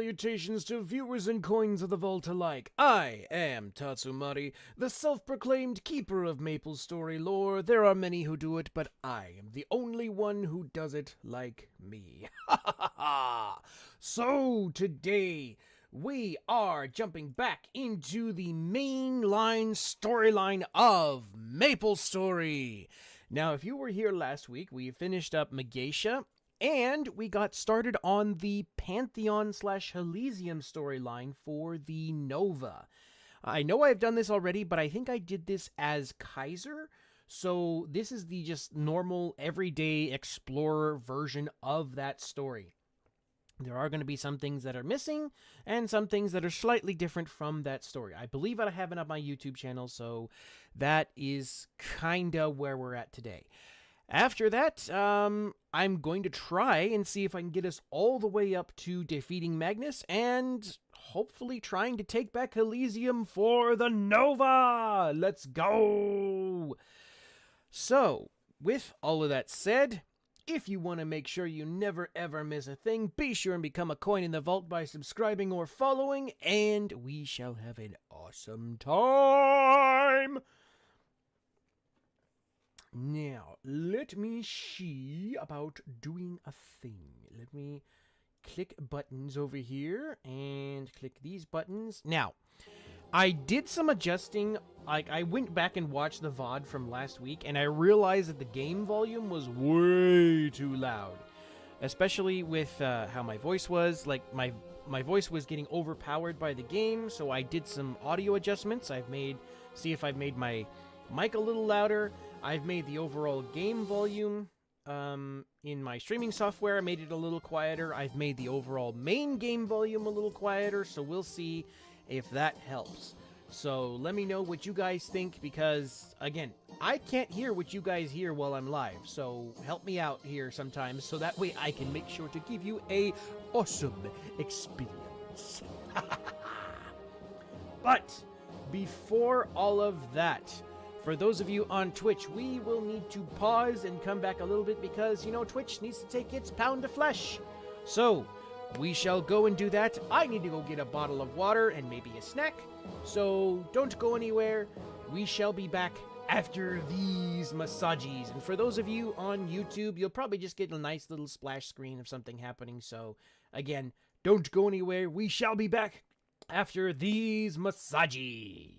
salutations to viewers and coins of the vault alike. I am Tatsumari, the self-proclaimed keeper of MapleStory lore. There are many who do it, but I am the only one who does it like me. Ha ha ha! So today we are jumping back into the mainline storyline of MapleStory. Now, if you were here last week, we finished up Megatia, and we got started on the Pantheon/Elysium storyline for the Nova. I know I've done this already, but I think I did this as Kaiser. So this is the just normal, everyday explorer version of that story. There are going to be some things that are missing and some things that are slightly different from that story. I believe I have it on my YouTube channel, so that is kind of where we're at today. After that, I'm going to try and see if I can get us all the way up to defeating Magnus and hopefully trying to take back Elysium for the Nova! Let's go! So, with all of that said, if you want to make sure you never ever miss a thing, be sure and become a coin in the vault by subscribing or following, and we shall have an awesome time! Now, let me see about doing a thing. Let me click buttons over here and click these buttons. Now, I did some adjusting. Like, I went back and watched the VOD from last week, and I realized that the game volume was way too loud. Especially with how my voice was. Like, my voice was getting overpowered by the game, so I did some audio adjustments. See if I've made my mic a little louder. I've made the overall game volume in my streaming software. I made it a little quieter. I've made the overall main game volume a little quieter, so we'll see if that helps. So let me know what you guys think, because, again, I can't hear what you guys hear while I'm live, so help me out here sometimes, so that way I can make sure to give you a awesome experience. But before all of that, for those of you on Twitch, we will need to pause and come back a little bit because, you know, Twitch needs to take its pound of flesh. So, we shall go and do that. I need to go get a bottle of water and maybe a snack. So, don't go anywhere. We shall be back after these massages. And for those of you on YouTube, you'll probably just get a nice little splash screen of something happening. So, again, don't go anywhere. We shall be back after these massages.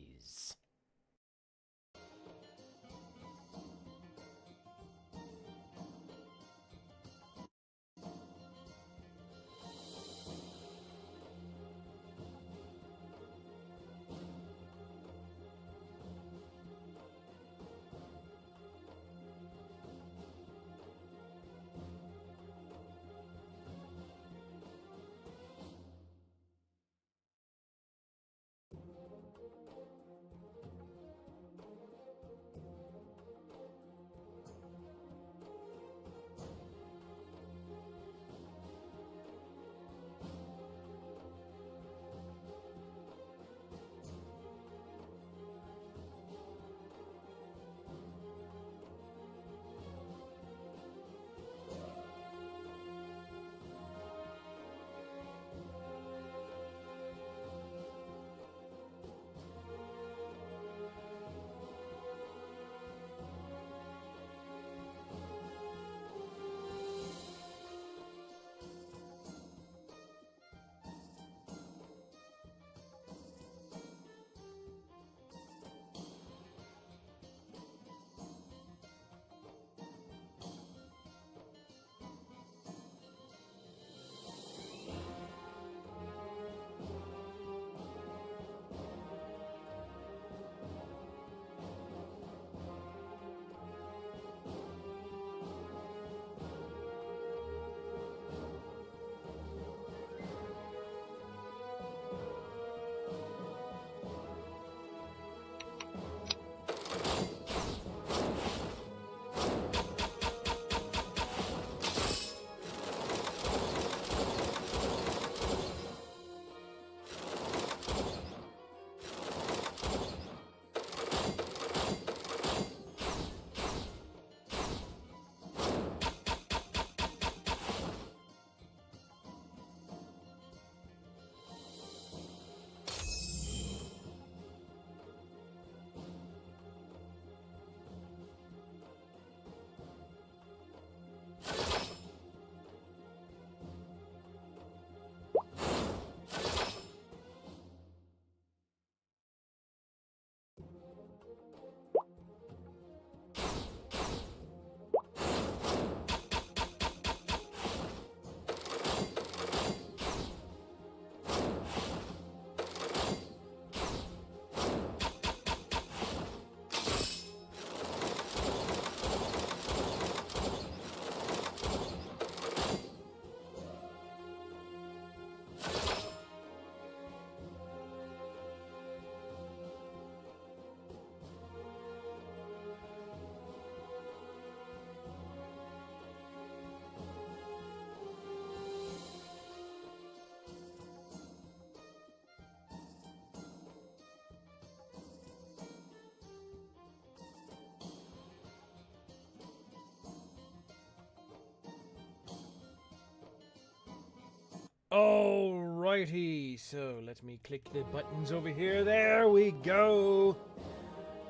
Alrighty, so let me click the buttons over here. There we go.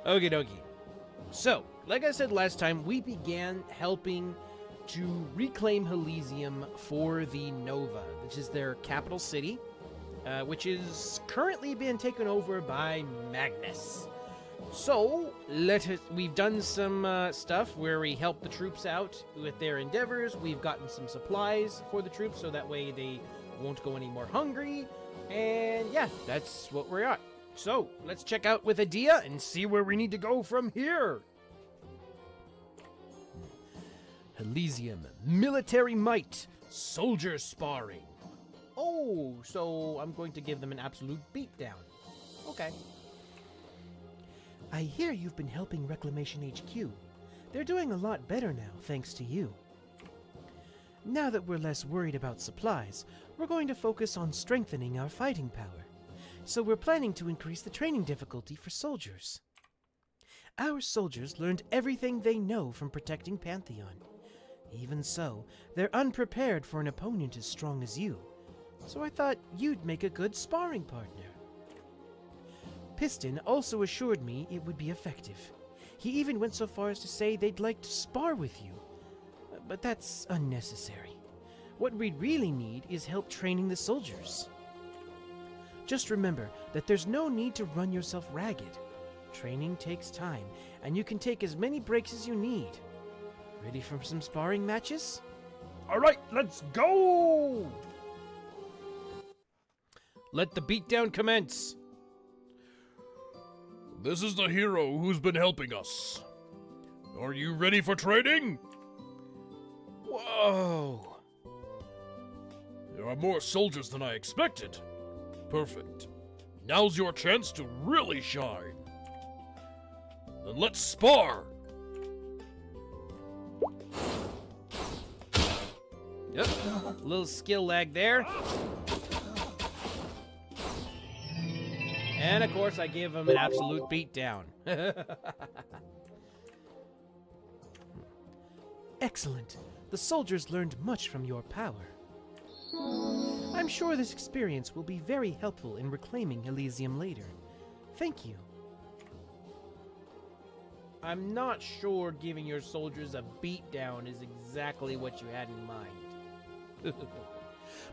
Okie dokie. So, like I said last time, we began helping to reclaim Elysium for the Nova, which is their capital city, which is currently being taken over by Magnus. So, we've done some stuff where we help the troops out with their endeavors. We've gotten some supplies for the troops so that way they won't go any more hungry. And yeah, that's what we're at. So, let's check out with Adia and see where we need to go from here. Elysium, military might, soldier sparring. Oh, so I'm going to give them an absolute beatdown. Okay. I hear you've been helping Reclamation HQ. They're doing a lot better now, thanks to you. Now that we're less worried about supplies, we're going to focus on strengthening our fighting power. So we're planning to increase the training difficulty for soldiers. Our soldiers learned everything they know from protecting Pantheon. Even so, they're unprepared for an opponent as strong as you. So I thought you'd make a good sparring partner. Piston also assured me it would be effective. He even went so far as to say they'd like to spar with you. But that's unnecessary. What we really need is help training the soldiers. Just remember that there's no need to run yourself ragged. Training takes time, and you can take as many breaks as you need. Ready for some sparring matches? Alright, let's go! Let the beatdown commence. This is the hero who's been helping us. Are you ready for training? Whoa! There are more soldiers than I expected. Perfect. Now's your chance to really shine. Then let's spar! Yep, a little skill lag there. And of course I gave him an absolute beatdown. Excellent. The soldiers learned much from your power. I'm sure this experience will be very helpful in reclaiming Elysium later. Thank you. I'm not sure giving your soldiers a beatdown is exactly what you had in mind.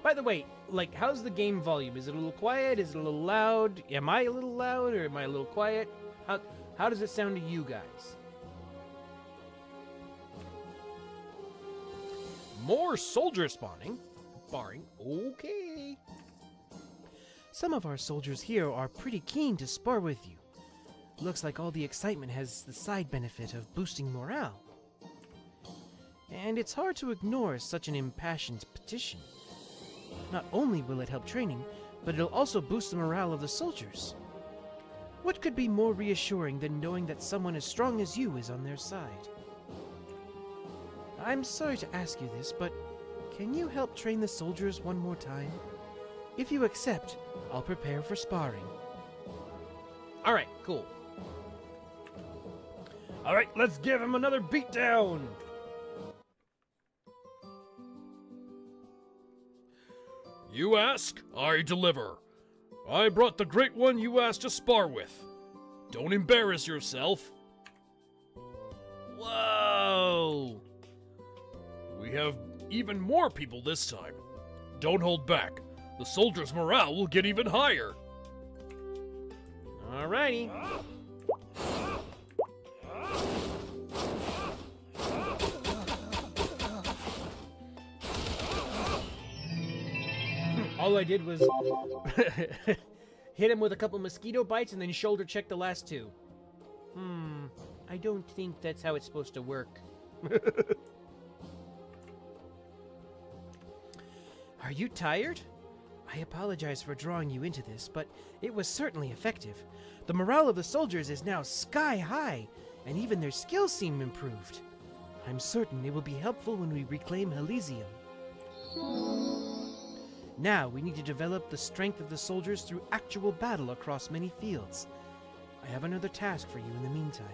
By the way, like, how's the game volume? Is it a little quiet? Is it a little loud? Am I a little loud or am I a little quiet? How does it sound to you guys? More soldier spawning. Barring. Okay. Some of our soldiers here are pretty keen to spar with you. Looks like all the excitement has the side benefit of boosting morale. And it's hard to ignore such an impassioned petition. Not only will it help training, but it'll also boost the morale of the soldiers. What could be more reassuring than knowing that someone as strong as you is on their side? I'm sorry to ask you this, but can you help train the soldiers one more time? If you accept, I'll prepare for sparring. Alright, cool. Alright, let's give him another beatdown! You ask, I deliver. I brought the great one you asked to spar with. Don't embarrass yourself. Whoa! We have even more people this time. Don't hold back. The soldiers' morale will get even higher. Alrighty. All I did was hit him with a couple mosquito bites and then shoulder check the last two. I don't think that's how it's supposed to work. Are you tired? I apologize for drawing you into this, but it was certainly effective. The morale of the soldiers is now sky high, and even their skills seem improved. I'm certain it will be helpful when we reclaim Elysium. Now we need to develop the strength of the soldiers through actual battle across many fields. I have another task for you in the meantime.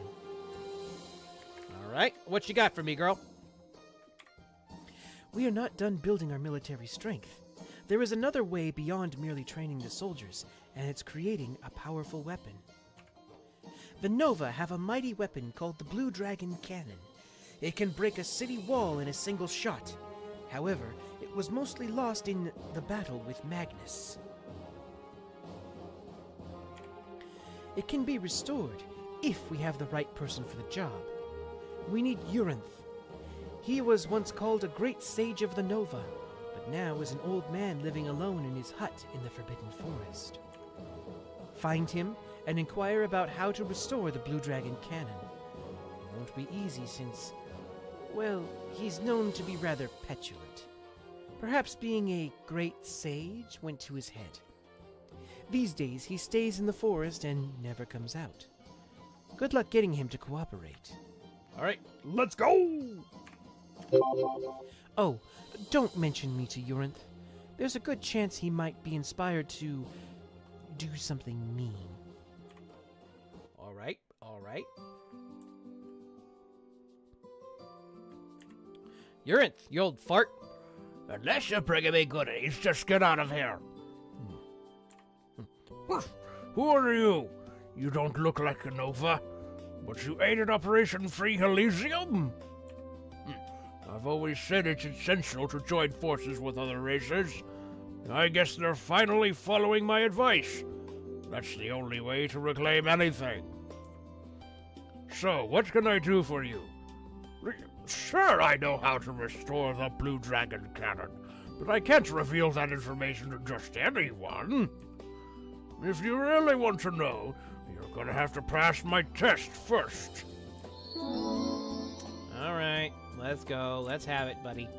Alright, what you got for me, girl? We are not done building our military strength. there is another way beyond merely training the soldiers, and it's creating a powerful weapon. The Nova have a mighty weapon called the Blue Dragon Cannon. It can break a city wall in a single shot. However, it was mostly lost in the battle with Magnus. It can be restored if we have the right person for the job. We need Urinth. He was once called a great sage of the Nova, but now is an old man living alone in his hut in the Forbidden Forest. Find him and inquire about how to restore the Blue Dragon Cannon. It won't be easy since, well, he's known to be rather petulant. Perhaps being a great sage went to his head. These days he stays in the forest and never comes out. Good luck getting him to cooperate. All right, let's go! Oh, don't mention me to Urinth. There's a good chance he might be inspired to do something mean. All right. Urinth, you old fart. Unless you're bringing me goodies, just get out of here. Who are you? You don't look like a Nova, but you aided Operation Free Elysium? I've always said it's essential to join forces with other races. I guess they're finally following my advice. That's the only way to reclaim anything. So, what can I do for you? Sure, I know how to restore the Blue Dragon Cannon, but I can't reveal that information to just anyone. If you really want to know, you're gonna have to pass my test first. All right, let's go. Let's have it, buddy.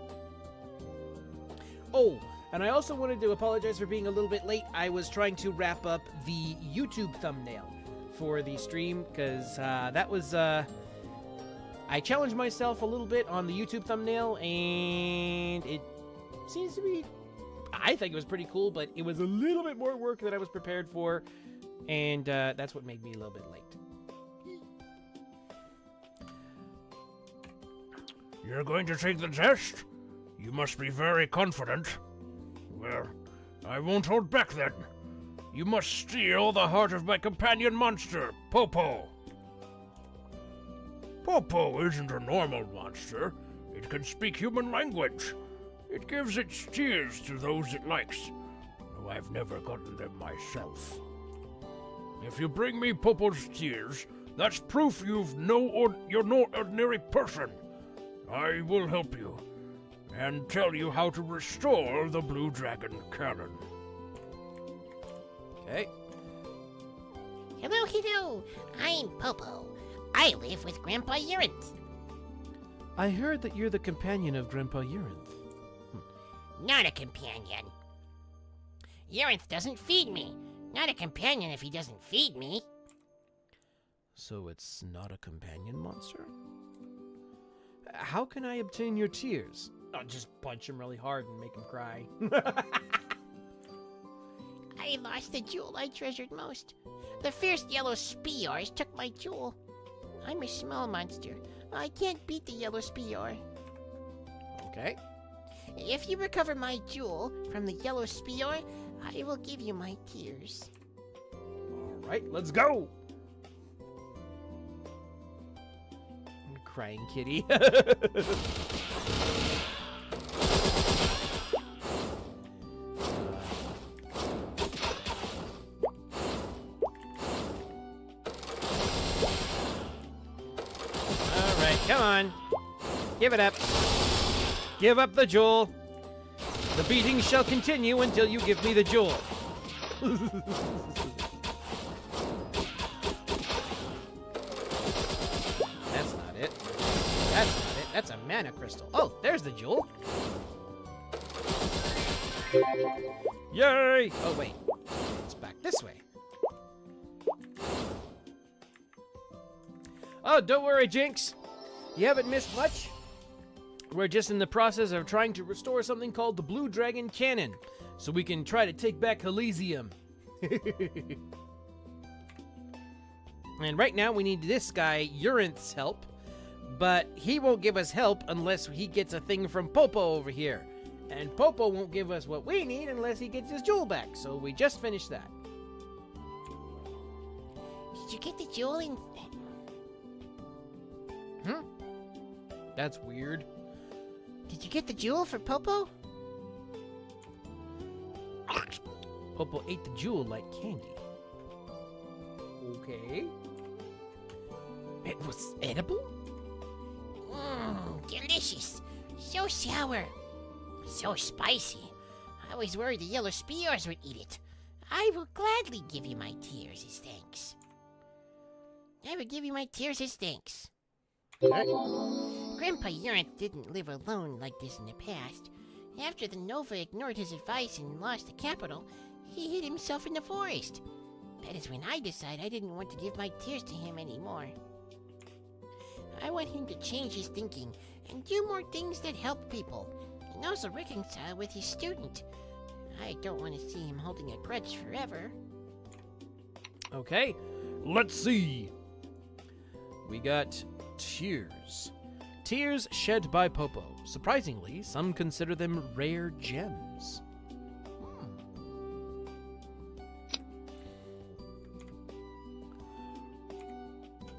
Oh, and I also wanted to apologize for being a little bit late. I was trying to wrap up the YouTube thumbnail for the stream, because that was... I challenged myself a little bit on the YouTube thumbnail, and it seems to be... I think it was pretty cool, but it was a little bit more work than I was prepared for, and that's what made me a little bit late. You're going to take the test? You must be very confident. Well, I won't hold back then. You must steal the heart of my companion monster, Popo. Popo isn't a normal monster. It can speak human language. It gives its tears to those it likes, though I've never gotten them myself. If you bring me Popo's tears, that's proof you're no ordinary person. I will help you, and tell you how to restore the Blue Dragon Cannon. Okay. Hello. I'm Popo. I live with Grandpa Urinth. I heard that you're the companion of Grandpa Urinth. Not a companion. Urinth doesn't feed me. Not a companion if he doesn't feed me. So it's not a companion monster? How can I obtain your tears? I'll just punch him really hard and make him cry. I lost the jewel I treasured most. The fierce yellow Spears took my jewel. I'm a small monster. I can't beat the yellow Spear. Okay. If you recover my jewel from the yellow Spear, I will give you my tears. All right, let's go. Crying kitty. Come on. Give it up. Give up the jewel. The beating shall continue until you give me the jewel. That's not it. That's not it. That's a mana crystal. Oh, there's the jewel. Yay! Oh, wait. It's back this way. Oh, don't worry, Jinx. You haven't missed much. We're just in the process of trying to restore something called the Blue Dragon Cannon, so we can try to take back Elysium. And right now we need this guy, Urinth's help, but he won't give us help unless he gets a thing from Popo over here. And Popo won't give us what we need unless he gets his jewel back, so we just finished that. Did you get the jewel in... That's weird. Did you get the jewel for Popo? Popo ate the jewel like candy. Okay. It was edible? Delicious. So sour. So spicy. I was worried the yellow spears would eat it. I will gladly give you my tears as thanks. I will give you my tears as thanks. Grandpa Uranth didn't live alone like this in the past. After the Nova ignored his advice and lost the capital, he hid himself in the forest. That is when I decided I didn't want to give my tears to him anymore. I want him to change his thinking and do more things that help people, and also reconcile with his student. I don't want to see him holding a grudge forever. Okay, let's see. We got tears. Tears shed by Popo. Surprisingly, some consider them rare gems.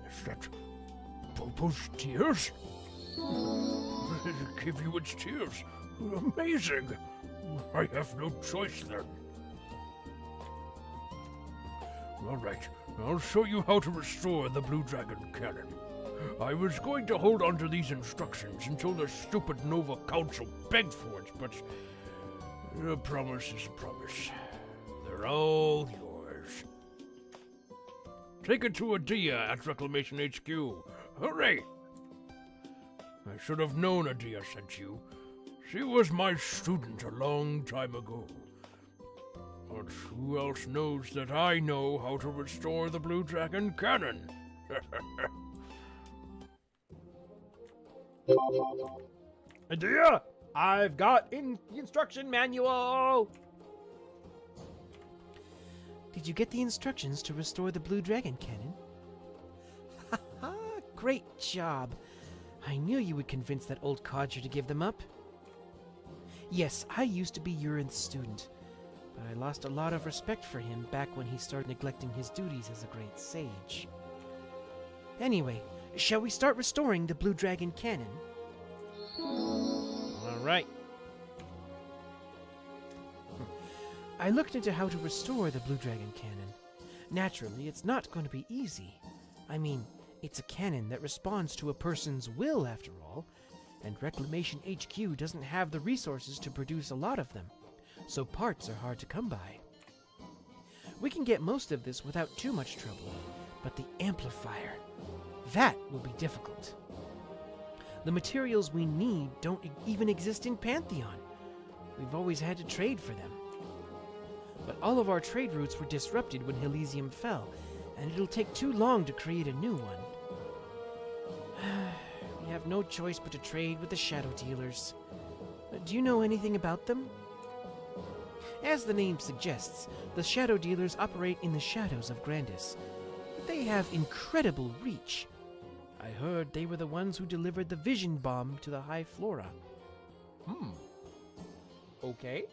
Is that Popo's tears? It'll give you its tears. Amazing. I have no choice then. All right, I'll show you how to restore the Blue Dragon Cannon. I was going to hold on to these instructions until the stupid Nova Council begged for it, but a promise is a promise. They're all yours. Take it to Adia at Reclamation HQ. Hooray! I should have known Adia sent you. She was my student a long time ago. But who else knows that I know how to restore the Blue Dragon Cannon? Idea! I've got the instruction manual! Did you get the instructions to restore the Blue Dragon Cannon? Haha, great job. I knew you would convince that old codger to give them up. Yes, I used to be Uranth's student, but I lost a lot of respect for him back when he started neglecting his duties as a great sage. Anyway, shall we start restoring the Blue Dragon Cannon? All right. I looked into how to restore the Blue Dragon Cannon. Naturally, it's not going to be easy. I mean, it's a cannon that responds to a person's will, after all, and Reclamation HQ doesn't have the resources to produce a lot of them, so parts are hard to come by. We can get most of this without too much trouble, but the amplifier, that will be difficult. The materials we need don't even exist in Pantheon. We've always had to trade for them. But all of our trade routes were disrupted when Elysium fell, and it'll take too long to create a new one. We have no choice but to trade with the Shadow Dealers. Do you know anything about them? As the name suggests, the Shadow Dealers operate in the shadows of Grandis. They have incredible reach. I heard they were the ones who delivered the Vision Bomb to the High Flora. Okay.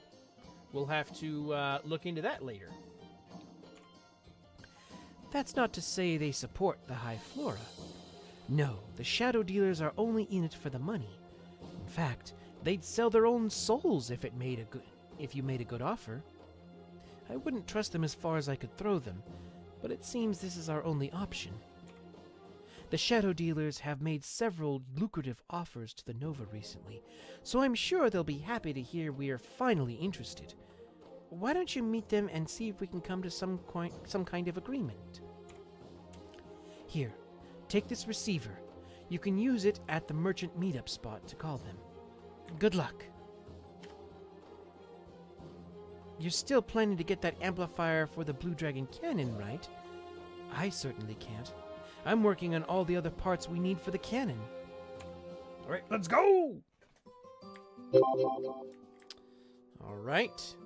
We'll have to look into that later. That's not to say they support the High Flora. No, the Shadow Dealers are only in it for the money. In fact, they'd sell their own souls if you made a good offer. I wouldn't trust them as far as I could throw them, but it seems this is our only option. The Shadow Dealers have made several lucrative offers to the Nova recently, so I'm sure they'll be happy to hear we are finally interested. Why don't you meet them and see if we can come to some kind of agreement? Here, take this receiver. You can use it at the merchant meetup spot to call them. Good luck. You're still planning to get that amplifier for the Blue Dragon Cannon, right? I certainly can't. I'm working on all the other parts we need for the cannon. All right, let's go! All right.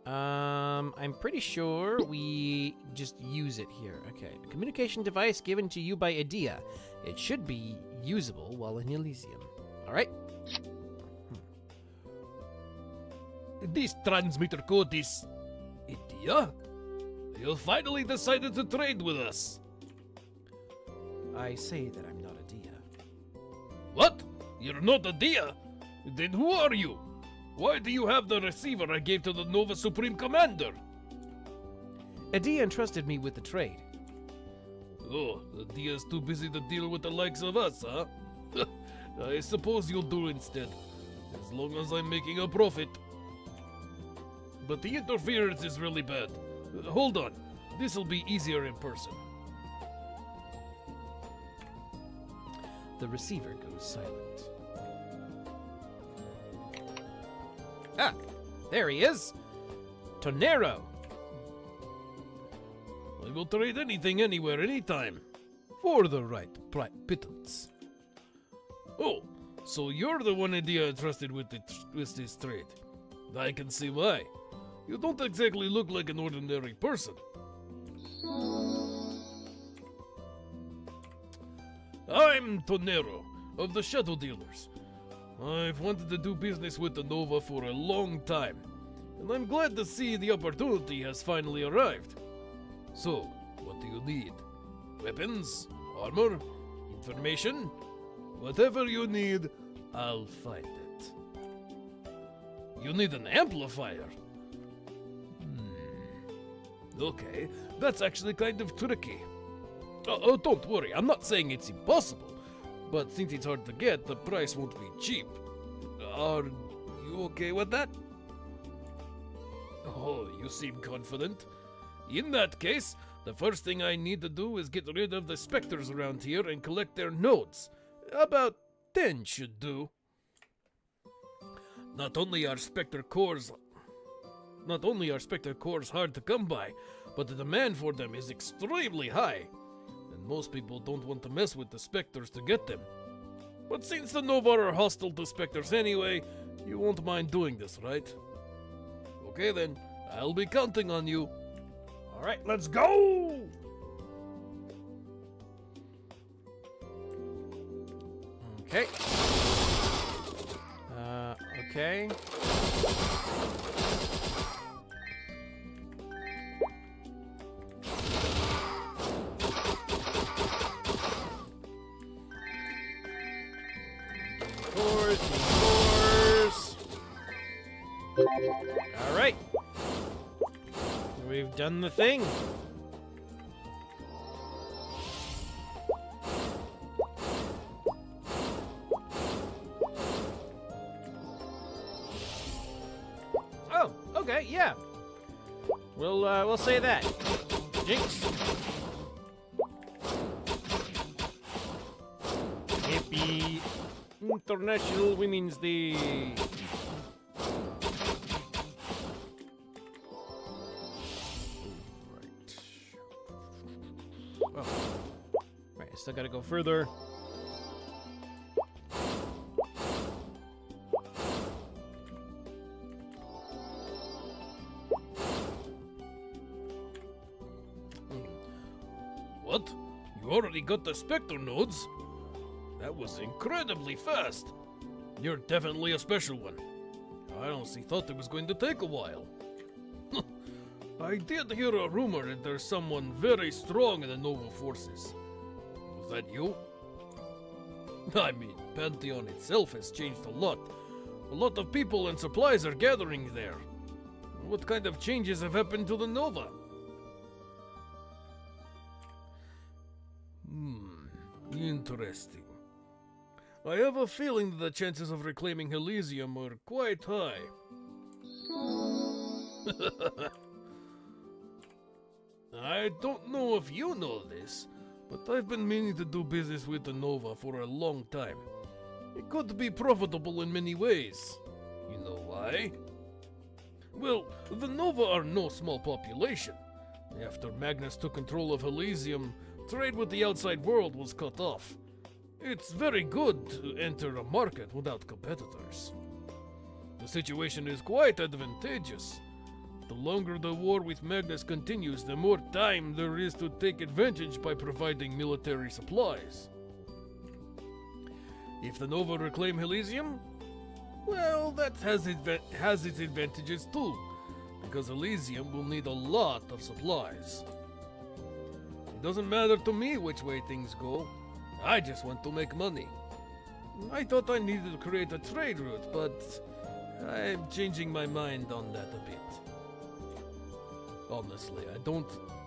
I'm pretty sure we just use it here. Okay. A communication device given to you by Adia. It should be usable while in Elysium. All right. This transmitter code is... Idea? You finally decided to trade with us. I say that I'm not a Dia. What? You're not a Dia? Then who are you? Why do you have the receiver I gave to the Nova Supreme Commander? Adia entrusted me with the trade. Oh, the Dia's too busy to deal with the likes of us, huh? I suppose you'll do instead, as long as I'm making a profit. But the interference is really bad. Hold on, this'll be easier in person. The receiver goes silent. Ah, there he is! Tonero! I will trade anything, anywhere, anytime. For the right pittance. Oh, so you're the one Idea entrusted with this trade. I can see why. You don't exactly look like an ordinary person. I'm Tonero, of the Shadow Dealers. I've wanted to do business with the Nova for a long time, and I'm glad to see the opportunity has finally arrived. So, what do you need? Weapons? Armor? Information? Whatever you need, I'll find it. You need an amplifier? Okay, that's actually kind of tricky. Oh, don't worry, I'm not saying it's impossible, but since it's hard to get, the price won't be cheap. Are you okay with that? Oh, you seem confident. In that case, the first thing I need to do is get rid of the specters around here and collect their nodes. About 10 should do. Not only are specter cores hard to come by, but the demand for them is extremely high, and most people don't want to mess with the specters to get them. But since the Nova are hostile to specters anyway, you won't mind doing this, right? Okay then, I'll be counting on you. Alright, let's go! Okay. Okay. Course. All right. We've done the thing. Oh, okay, yeah. We'll say that. Jinx. Happy International Women's Day. Oh. Right, I still gotta go further. What? You already got the Spectre nodes? That was incredibly fast. You're definitely a special one. I honestly thought it was going to take a while. I did hear a rumor that there's someone very strong in the Nova forces. Was that you? I mean, Pantheon itself has changed a lot. A lot of people and supplies are gathering there. What kind of changes have happened to the Nova? Interesting. I have a feeling that the chances of reclaiming Elysium are quite high. I don't know if you know this, but I've been meaning to do business with the Nova for a long time. It could be profitable in many ways. You know why? Well, the Nova are no small population. After Magnus took control of Elysium, trade with the outside world was cut off. It's very good to enter a market without competitors. The situation is quite advantageous. The longer the war with Magnus continues, the more time there is to take advantage by providing military supplies. If the Nova reclaim Elysium, Well, that has its advantages too, because Elysium will need a lot of supplies. It doesn't matter to me which way things go. I just want to make money. I thought I needed to create a trade route, but I'm changing my mind on that a bit. Honestly,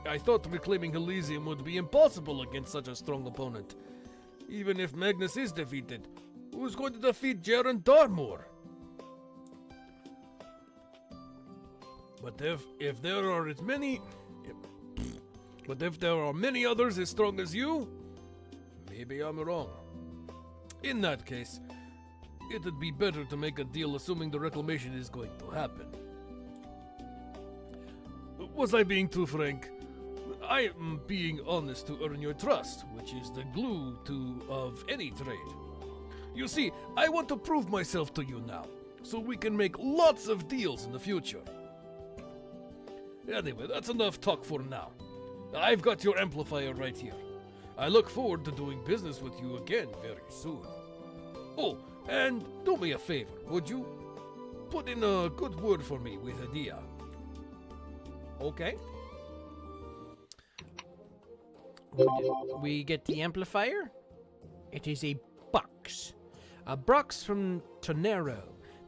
I thought reclaiming Elysium would be impossible against such a strong opponent. Even if Magnus is defeated, who's going to defeat Jaren Darmor? But if there are many others as strong as you, maybe I'm wrong. In that case, it'd be better to make a deal assuming the reclamation is going to happen. Was I being too frank? I am being honest to earn your trust, which is the glue of any trade. You see, I want to prove myself to you now, so we can make lots of deals in the future. Anyway, that's enough talk for now. I've got your amplifier right here. I look forward to doing business with you again very soon. Oh, and do me a favor, would you? Put in a good word for me with Adia. Okay. We get the amplifier. It is a box. A box from Tonero,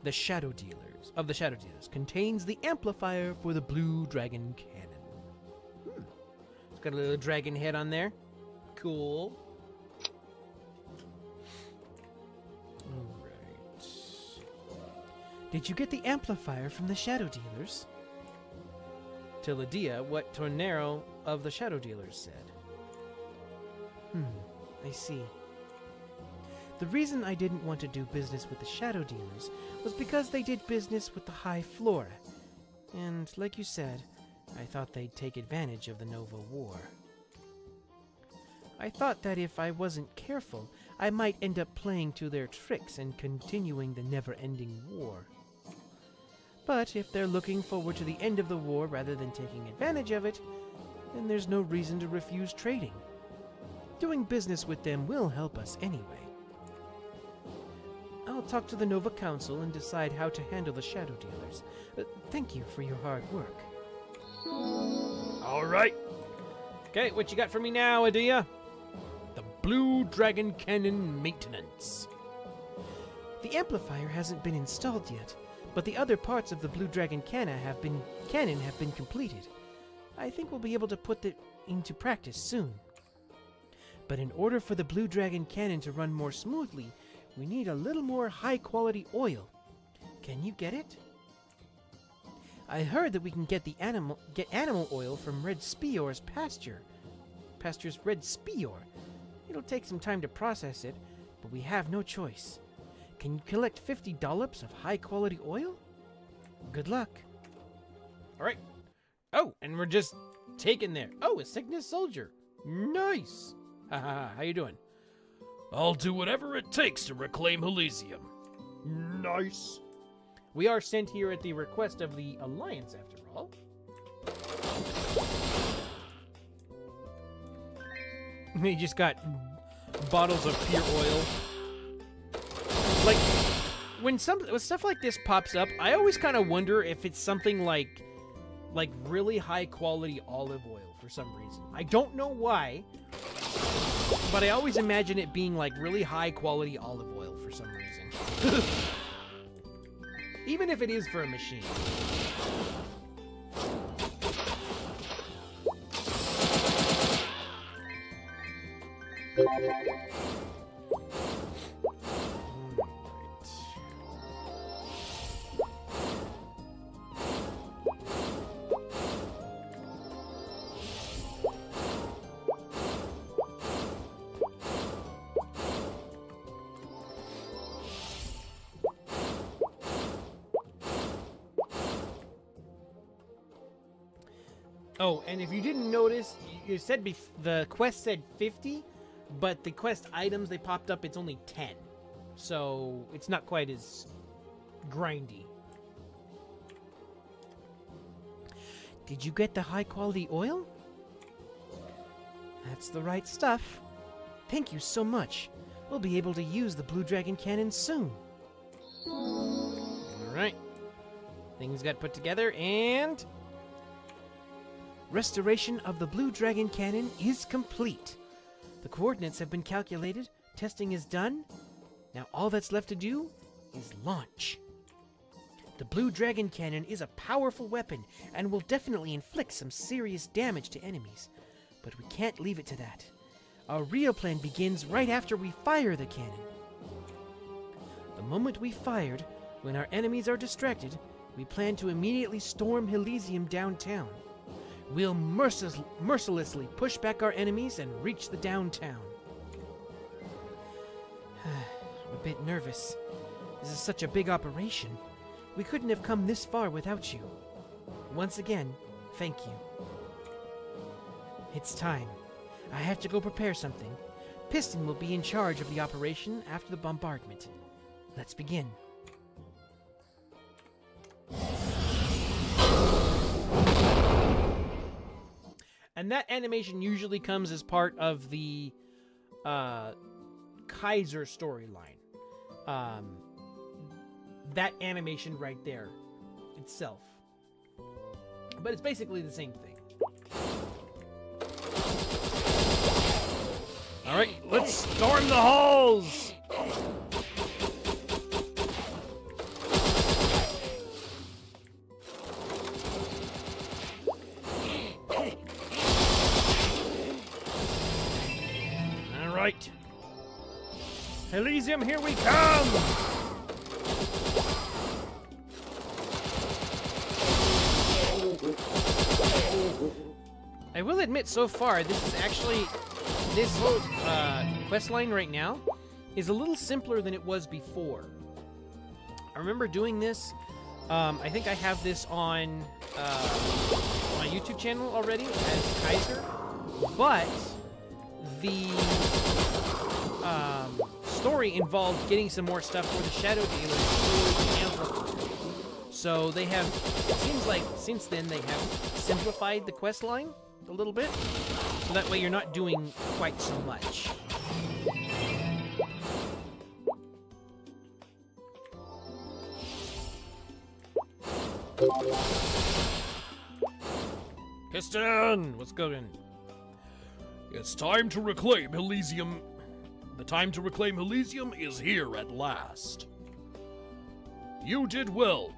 the Shadow Dealers. Contains the amplifier for the Blue Dragon Cannon. It's got a little dragon head on there. Cool. Alright. Did you get the amplifier from the Shadow Dealers? Tell Adia what Tornero of the Shadow Dealers said. I see. The reason I didn't want to do business with the Shadow Dealers was because they did business with the High Flora. And, like you said, I thought they'd take advantage of the Nova War. I thought that if I wasn't careful, I might end up playing to their tricks and continuing the never-ending war. But if they're looking forward to the end of the war rather than taking advantage of it, then there's no reason to refuse trading. Doing business with them will help us anyway. I'll talk to the Nova Council and decide how to handle the Shadow Dealers. Thank you for your hard work. All right. Okay, what you got for me now, Adia? The Blue Dragon Cannon maintenance. The amplifier hasn't been installed yet, but the other parts of the Blue Dragon cannon have been completed. I think we'll be able to put it into practice soon. But in order for the Blue Dragon cannon to run more smoothly, we need a little more high-quality oil. Can you get it? I heard that we can get animal oil from Red Speor's pasture's Red Speor. It'll take some time to process it, but we have no choice. Can you collect 50 dollops of high-quality oil? Good luck. All right. Oh, and we're just taken there. Oh, a Cygnus soldier. Nice. How you doing? I'll do whatever it takes to reclaim Elysium. Nice. We are sent here at the request of the Alliance, after all. He just got bottles of pure oil. Like, when stuff like this pops up, I always kind of wonder if it's something like really high quality olive oil for some reason. I don't know why, but I always imagine it being like really high quality olive oil for some reason. Even if it is for a machine. Oh, and if you didn't notice, you said the quest said 50, but the quest items they popped up, it's only 10. So it's not quite as grindy. Did you get the high quality oil? That's the right stuff. Thank you so much. We'll be able to use the Blue Dragon Cannon soon. Alright. Things got put together, and... Restoration of the Blue Dragon Cannon is complete. The coordinates have been calculated, testing is done. Now all that's left to do is launch. The Blue Dragon Cannon is a powerful weapon and will definitely inflict some serious damage to enemies. But we can't leave it to that. Our real plan begins right after we fire the cannon. The moment we fired, when our enemies are distracted, we plan to immediately storm Elysium downtown. We'll mercilessly push back our enemies and reach the downtown. I'm a bit nervous. This is such a big operation. We couldn't have come this far without you. Once again, thank you. It's time. I have to go prepare something. Piston will be in charge of the operation after the bombardment. Let's begin. And that animation usually comes as part of the Kaiser storyline. That animation right there itself. But it's basically the same thing. Alright, let's storm the halls! Alright. Elysium, here we come! I will admit, so far, this quest line right now is a little simpler than it was before. I remember doing this. I think I have this on my YouTube channel already as Kaiser, but the story involved getting some more stuff for the Shadow Dealers. So they have, it seems like since then they have simplified the quest line a little bit, so that way you're not doing quite so much. Piston, what's going? It's time to reclaim Elysium. The time to reclaim Elysium is here at last. You did well.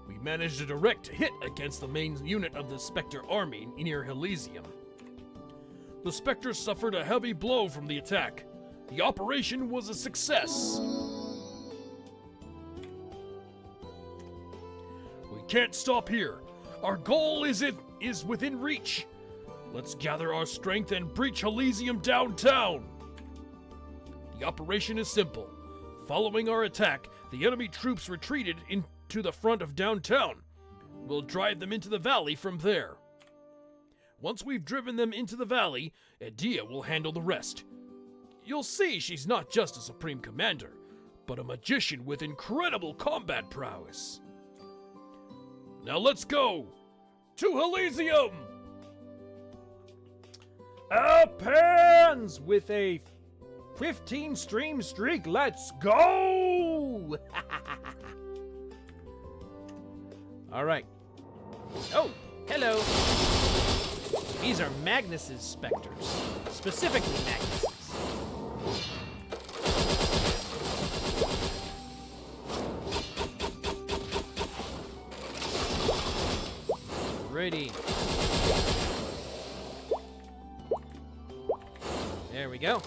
We managed a direct hit against the main unit of the Spectre army near Elysium. The Spectre suffered a heavy blow from the attack. The operation was a success. We can't stop here. Our goal is within reach. Let's gather our strength and breach Elysium downtown. The operation is simple. Following our attack, the enemy troops retreated into the front of downtown. We'll drive them into the valley from there. Once we've driven them into the valley, Edea will handle the rest. You'll see she's not just a supreme commander, but a magician with incredible combat prowess. Now let's go to Elysium! Pans with a 15 stream streak. Let's go! All right. Oh, hello. These are Magnus's specters, specifically Magnus's. Ready. There we go.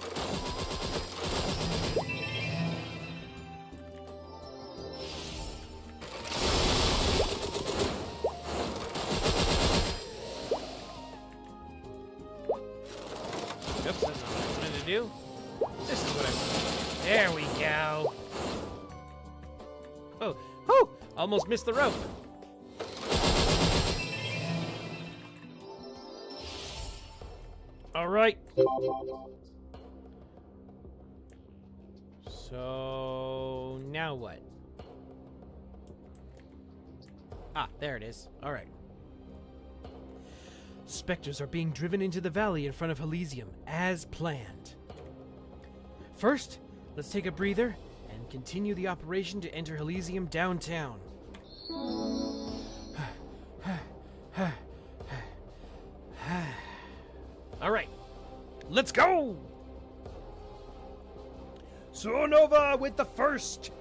Oops, that's not what I wanted to do. This is what I wanted. There we go. Oh, oh! Almost missed the rope. All right. So now what? Ah, there it is. All right. Spectres are being driven into the valley in front of Elysium, as planned. First, let's take a breather and continue the operation to enter Elysium downtown. All right, let's go! Supernova with the first!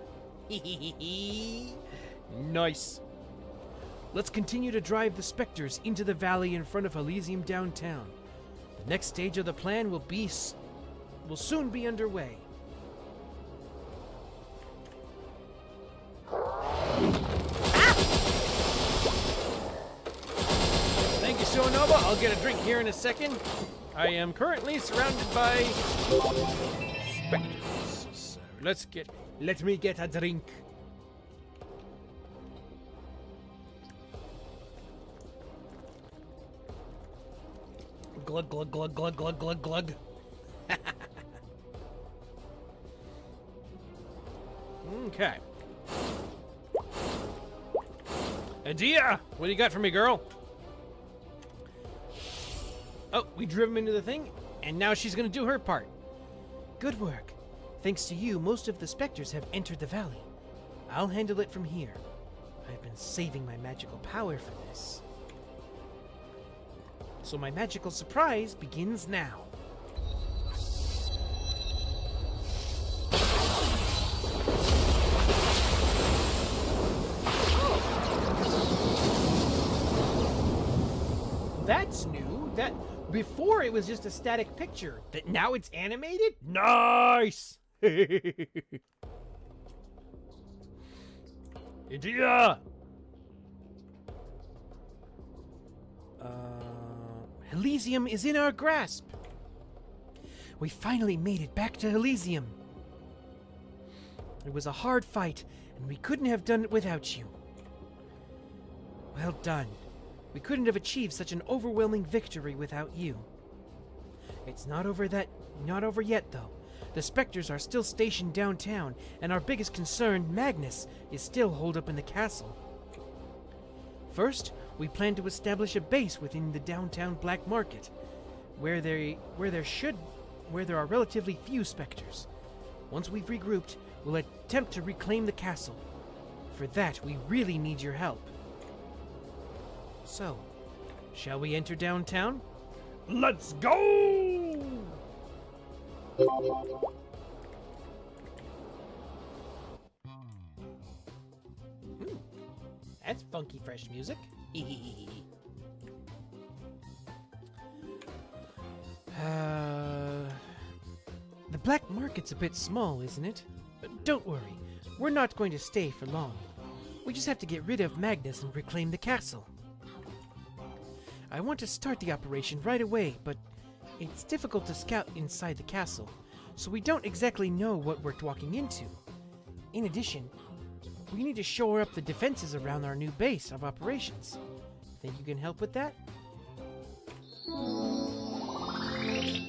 Nice. Let's continue to drive the Spectres into the valley in front of Elysium downtown. The next stage of the plan will soon be underway. Thank you, Supernova. I'll get a drink here in a second. I am currently surrounded by Spectres. So let me get a drink. Glug, glug, glug, glug, glug, glug, glug. Okay. Adia, what do you got for me, girl? Oh, we drove him into the thing, and now she's gonna do her part. Good work. Thanks to you, most of the Spectres have entered the valley. I'll handle it from here. I've been saving my magical power for this. So my magical surprise begins now. That's new. That before it was just a static picture. That now it's animated? Nice! Idia! Elysium is in our grasp. We finally made it back to Elysium. It was a hard fight, and we couldn't have done it without you. Well done. We couldn't have achieved such an overwhelming victory without you. It's not over yet, though. The Spectres are still stationed downtown, and our biggest concern, Magnus, is still holed up in the castle. First, we plan to establish a base within the downtown black market, where there are relatively few Spectres. Once we've regrouped, we'll attempt to reclaim the castle. For that, we really need your help. So, shall we enter downtown? Let's go! That's funky, fresh music. The black market's a bit small, isn't it? Don't worry, we're not going to stay for long. We just have to get rid of Magnus and reclaim the castle. I want to start the operation right away, but it's difficult to scout inside the castle, so we don't exactly know what we're walking into. In addition, we need to shore up the defenses around our new base of operations. Think you can help with that?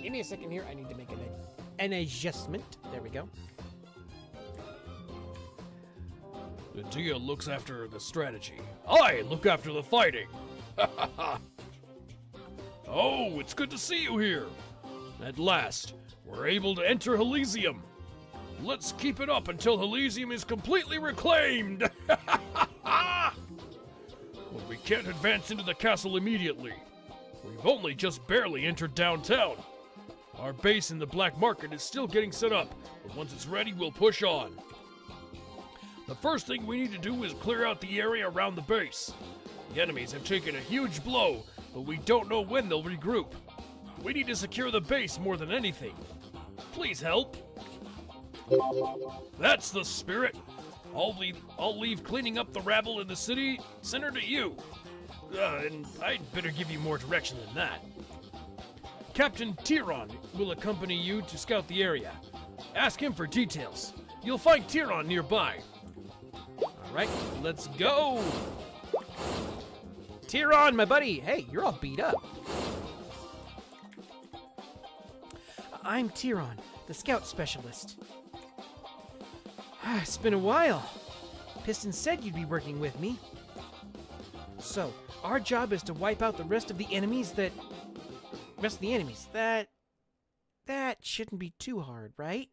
Give me a second here. I need to make an adjustment. There we go. Adia looks after the strategy. I look after the fighting. Oh, it's good to see you here. At last, we're able to enter Elysium. Let's keep it up until Elysium is completely reclaimed. But we can't advance into the castle immediately. We've only just barely entered downtown. Our base in the black market is still getting set up, but once it's ready, we'll push on. The first thing we need to do is clear out the area around the base. The enemies have taken a huge blow, but we don't know when they'll regroup. We need to secure the base more than anything. Please help. That's the spirit. I'll leave cleaning up the rabble in the city center to you. And I'd better give you more direction than that. Captain Tyron will accompany you to scout the area. Ask him for details. You'll find Tyron nearby. All right, let's go. Tyron, my buddy. Hey, you're all beat up. I'm Tyron, the scout specialist. It's been a while. Piston said you'd be working with me. So, our job is to wipe out the rest of the enemies that... That shouldn't be too hard, right?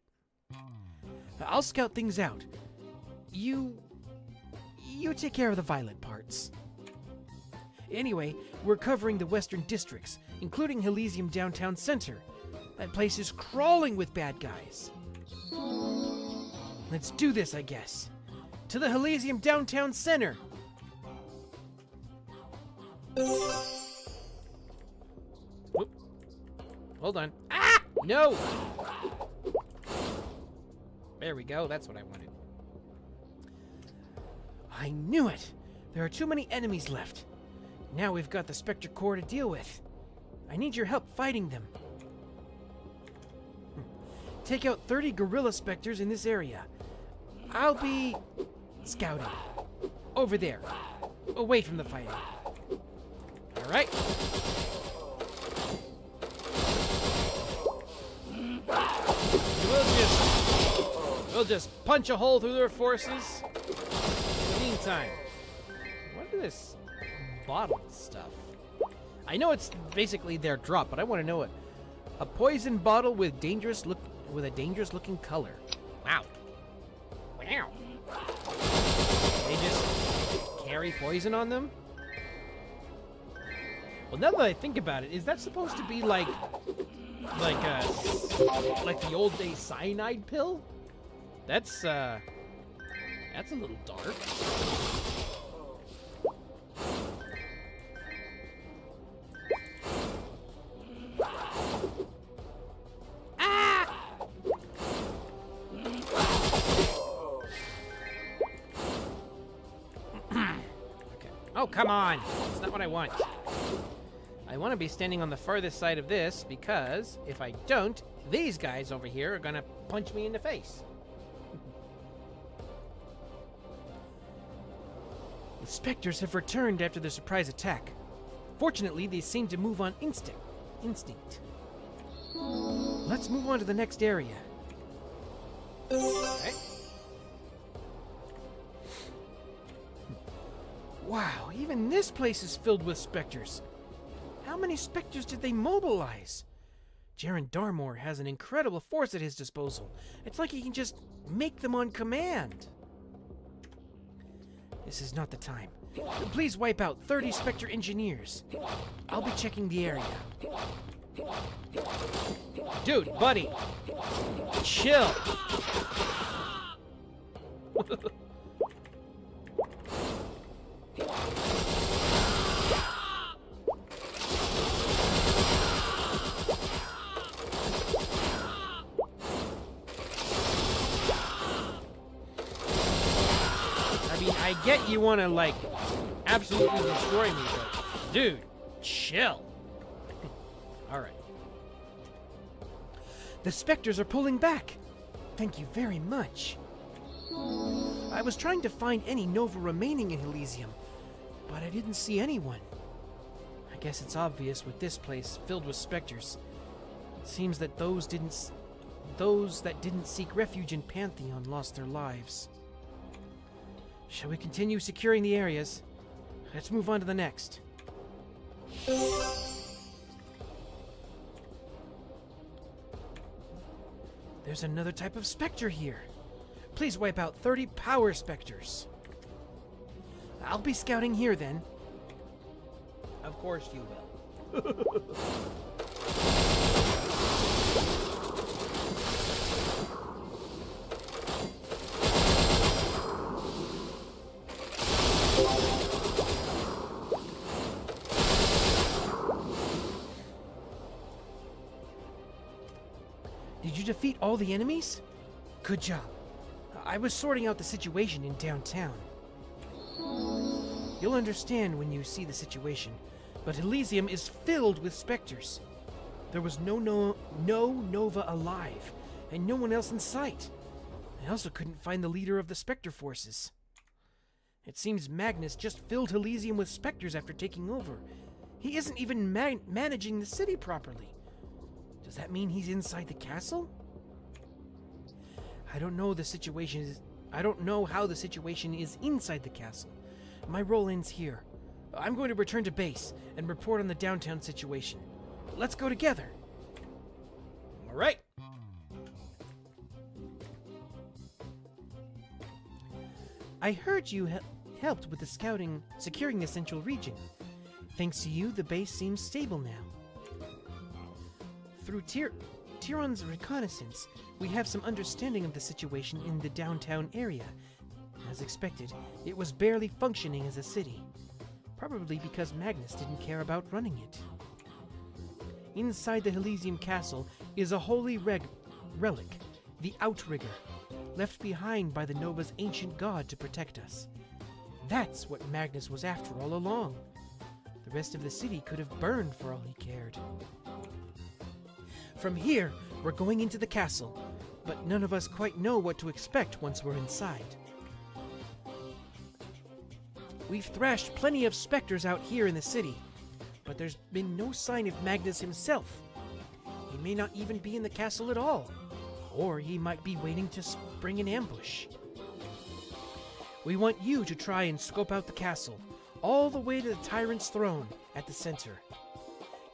I'll scout things out. You You take care of the violent parts. Anyway, we're covering the western districts, including Elysium Downtown Center. That place is crawling with bad guys. Let's do this, I guess. To the Elysium Downtown Center! Whoop. Hold on. Ah! No! There we go, that's what I wanted. I knew it! There are too many enemies left. Now we've got the Spectre Corps to deal with. I need your help fighting them. Take out 30 gorilla specters in this area. I'll be scouting. Over there. Away from the fighting. Alright. We'll just punch a hole through their forces. In the meantime, what is this bottle stuff? I know it's basically their drop, but I want to know it. A poison bottle with a dangerous looking color. Wow. Wow. They just carry poison on them? Well, now that I think about it, is that supposed to be like the old day cyanide pill? That's a little dark. Oh, come on! That's not what I want. I want to be standing on the farthest side of this, because if I don't, these guys over here are gonna punch me in the face. The Spectres have returned after the surprise attack. Fortunately, they seem to move on instinct. Let's move on to the next area. Okay. Wow, even this place is filled with Spectres. How many Spectres did they mobilize? Jaren Darmore has an incredible force at his disposal. It's like he can just make them on command. This is not the time. Please wipe out 30 Spectre engineers. I'll be checking the area. Dude, buddy, chill. I get you want to, like, absolutely destroy me, but dude, chill. Alright. The Spectres are pulling back. Thank you very much. I was trying to find any Nova remaining in Elysium, but I didn't see anyone. I guess it's obvious with this place filled with Spectres. It seems that those that didn't seek refuge in Pantheon lost their lives. Shall we continue securing the areas? Let's move on to the next. There's another type of Spectre here. Please wipe out 30 power Spectres. I'll be scouting here then. Of course you will. Did you defeat all the enemies? Good job. I was sorting out the situation in downtown. You'll understand when you see the situation, but Elysium is filled with Spectres. There was no Nova alive, and no one else in sight. I also couldn't find the leader of the Spectre forces. It seems Magnus just filled Elysium with Spectres after taking over. He isn't even managing the city properly. Does that mean he's inside the castle? I don't know how the situation is inside the castle. My role ends here. I'm going to return to base and report on the downtown situation. Let's go together. All right. I heard you helped with the scouting, securing the central region. Thanks to you, the base seems stable now. Through Tyrion's reconnaissance, we have some understanding of the situation in the downtown area. As expected, it was barely functioning as a city. Probably because Magnus didn't care about running it. Inside the Elysium Castle is a holy relic, the Outrigger, left behind by the Nova's ancient god to protect us. That's what Magnus was after all along. The rest of the city could have burned for all he cared. From here, we're going into the castle, but none of us quite know what to expect once we're inside. We've thrashed plenty of specters out here in the city, but there's been no sign of Magnus himself. He may not even be in the castle at all, or he might be waiting to spring an ambush. We want you to try and scope out the castle, all the way to the Tyrant's throne at the center.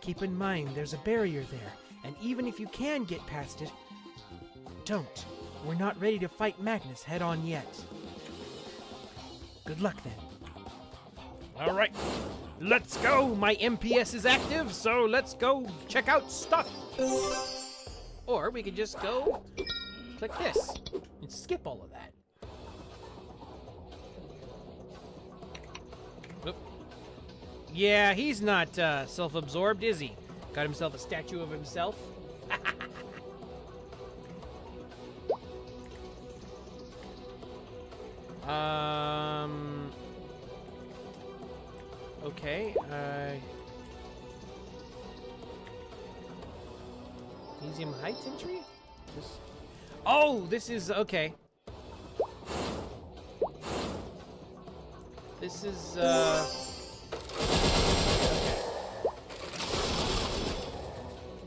Keep in mind there's a barrier there, and even if you can get past it, don't. We're not ready to fight Magnus head on yet. Good luck then. All right, let's go. My MPS is active, so let's go check out stuff. Or we could just go click this and skip all of that. Oop. Yeah, he's not self-absorbed, is he? Got himself a statue of himself. Okay, Museum Heights entry? Oh, this is, okay. This is,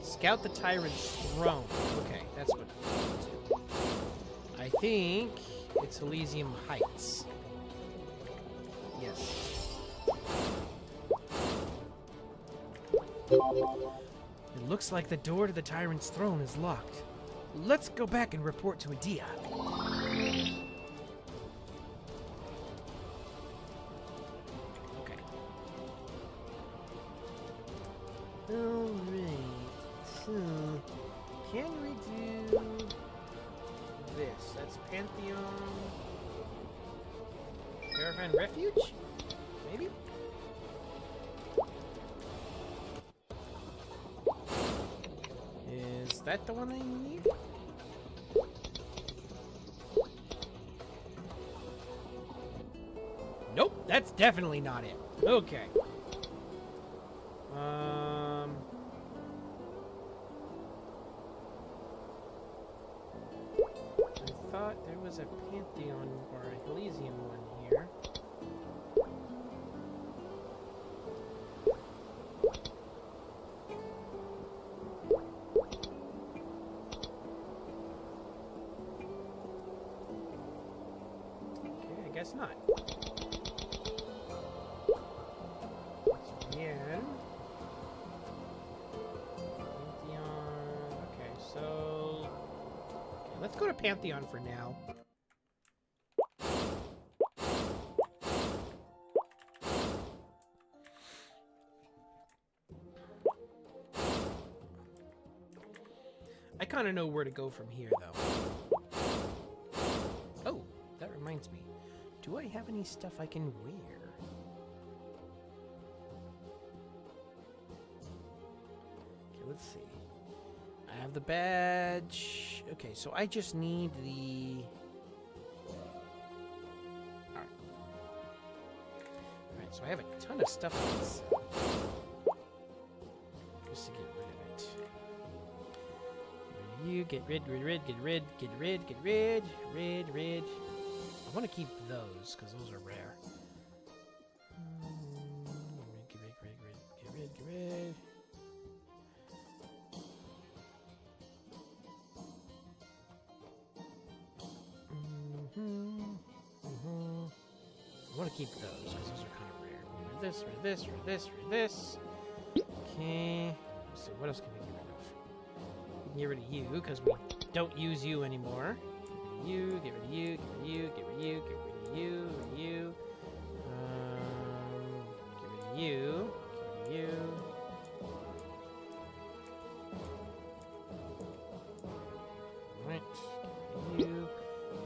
Scout the Tyrant's throne. Okay, that's what it is. I think it's Elysium Heights. Yes. It looks like the door to the Tyrant's throne is locked. Let's go back and report to Adia. Okay. Alright, so can we do This. That's Pantheon. Caravan Refuge? Maybe? Is that the one I need? Nope, that's definitely not it. Okay. I thought there was a Pantheon or a Elysium one here. Okay, I guess not. Again. Pantheon. Okay, so let's go to Pantheon for now. I kind of know where to go from here, though. Oh, that reminds me. Do I have any stuff I can wear? Okay, let's see. I have the badge. Okay, so I just need the... Alright, so I have a ton of stuff on this. Just to get rid of it. You get rid. I want to keep those, because those are rare. Get rid. I want to keep those, because those are kind of rare. This. Okay. Let's see, what else can we get rid of? We can get rid of you, because we don't use you anymore. Get rid of you. Get rid of you. Get rid of you. Right. Get rid of you.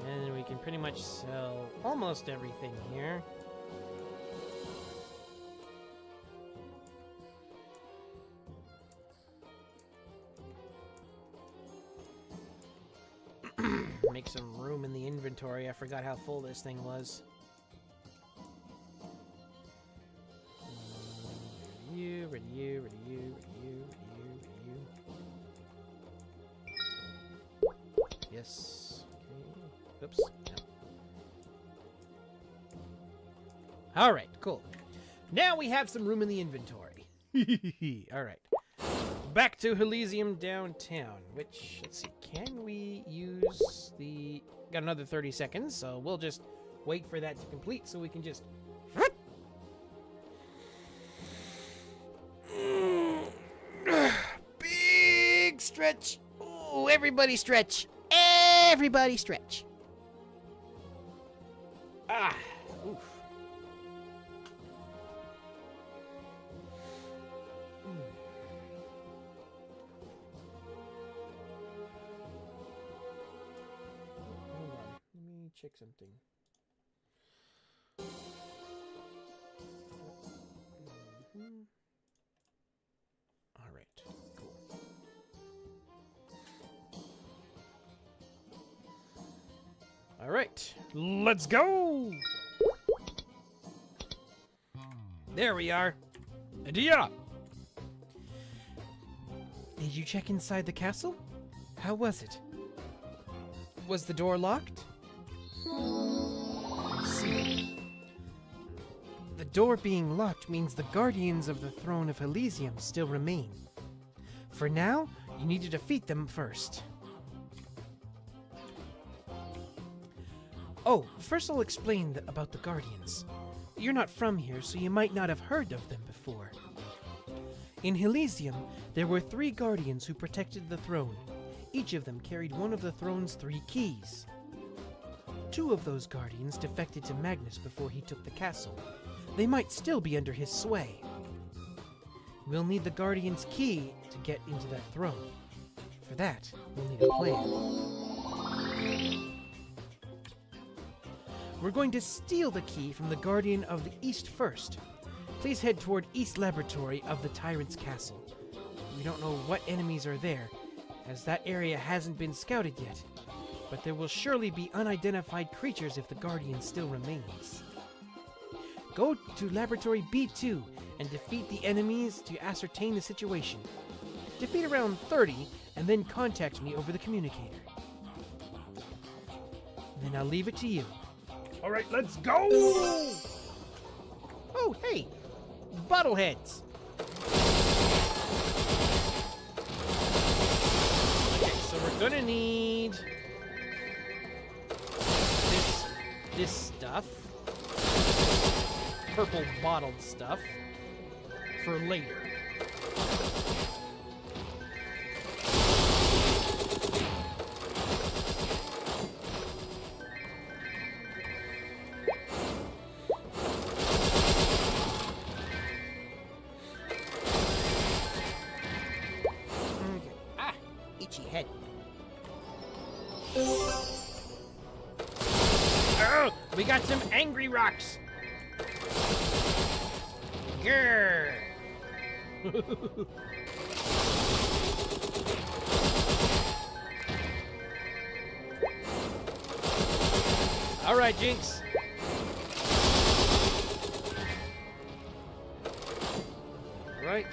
And then we can pretty much sell almost everything here. Make some room in the inventory. I forgot how full this thing was. Rid of you, rid of you, rid of you, rid of you, rid of you, rid of you. Yes. Okay. Oops. No. All right, cool. Now we have some room in the inventory. All right. Back to Elysium downtown, which, let's see, can we use the... Got another 30 seconds, so we'll just wait for that to complete so we can just... Big stretch! Ooh, everybody stretch! Everybody stretch! Ah, oof. Check something. All right, cool. All right, let's go. There we are. Idea. Did you check inside the castle? How was it? Was the door locked? I see. The door being locked means the guardians of the throne of Elysium still remain. For now, you need to defeat them first. Oh, first I'll explain about the guardians. You're not from here, so you might not have heard of them before. In Elysium, there were 3 guardians who protected the throne. Each of them carried one of the throne's 3 keys. 2 of those guardians defected to Magnus before he took the castle. They might still be under his sway. We'll need the guardian's key to get into that throne. For that, we'll need a plan. We're going to steal the key from the guardian of the East first. Please head toward East Laboratory of the Tyrant's Castle. We don't know what enemies are there, as that area hasn't been scouted yet. But there will surely be unidentified creatures if the Guardian still remains. Go to Laboratory B2 and defeat the enemies to ascertain the situation. Defeat around 30 and then contact me over the communicator. Then I'll leave it to you. All right, let's go! Oh, hey! Bottleheads! Okay, so we're gonna need... this stuff. Purple bottled stuff. For later. Okay. Ah! Itchy head. Oh, we got some angry rocks. Grrr. All right, Jinx. Right.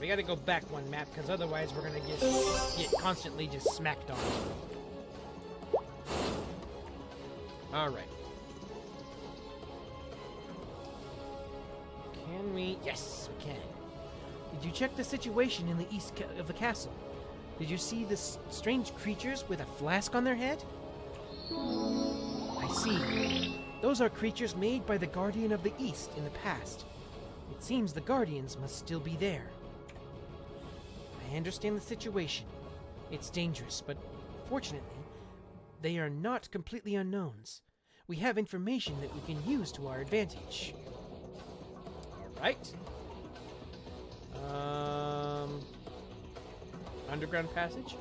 We gotta go back one map, because otherwise we're gonna get constantly just smacked on. Alright. Can we? Yes, we can. Did you check the situation in the east of the castle? Did you see the strange creatures with a flask on their head? I see. Those are creatures made by the Guardian of the East in the past. It seems the Guardians must still be there. I understand the situation. It's dangerous, but fortunately, they are not completely unknowns. We have information that we can use to our advantage. Alright. Underground passage?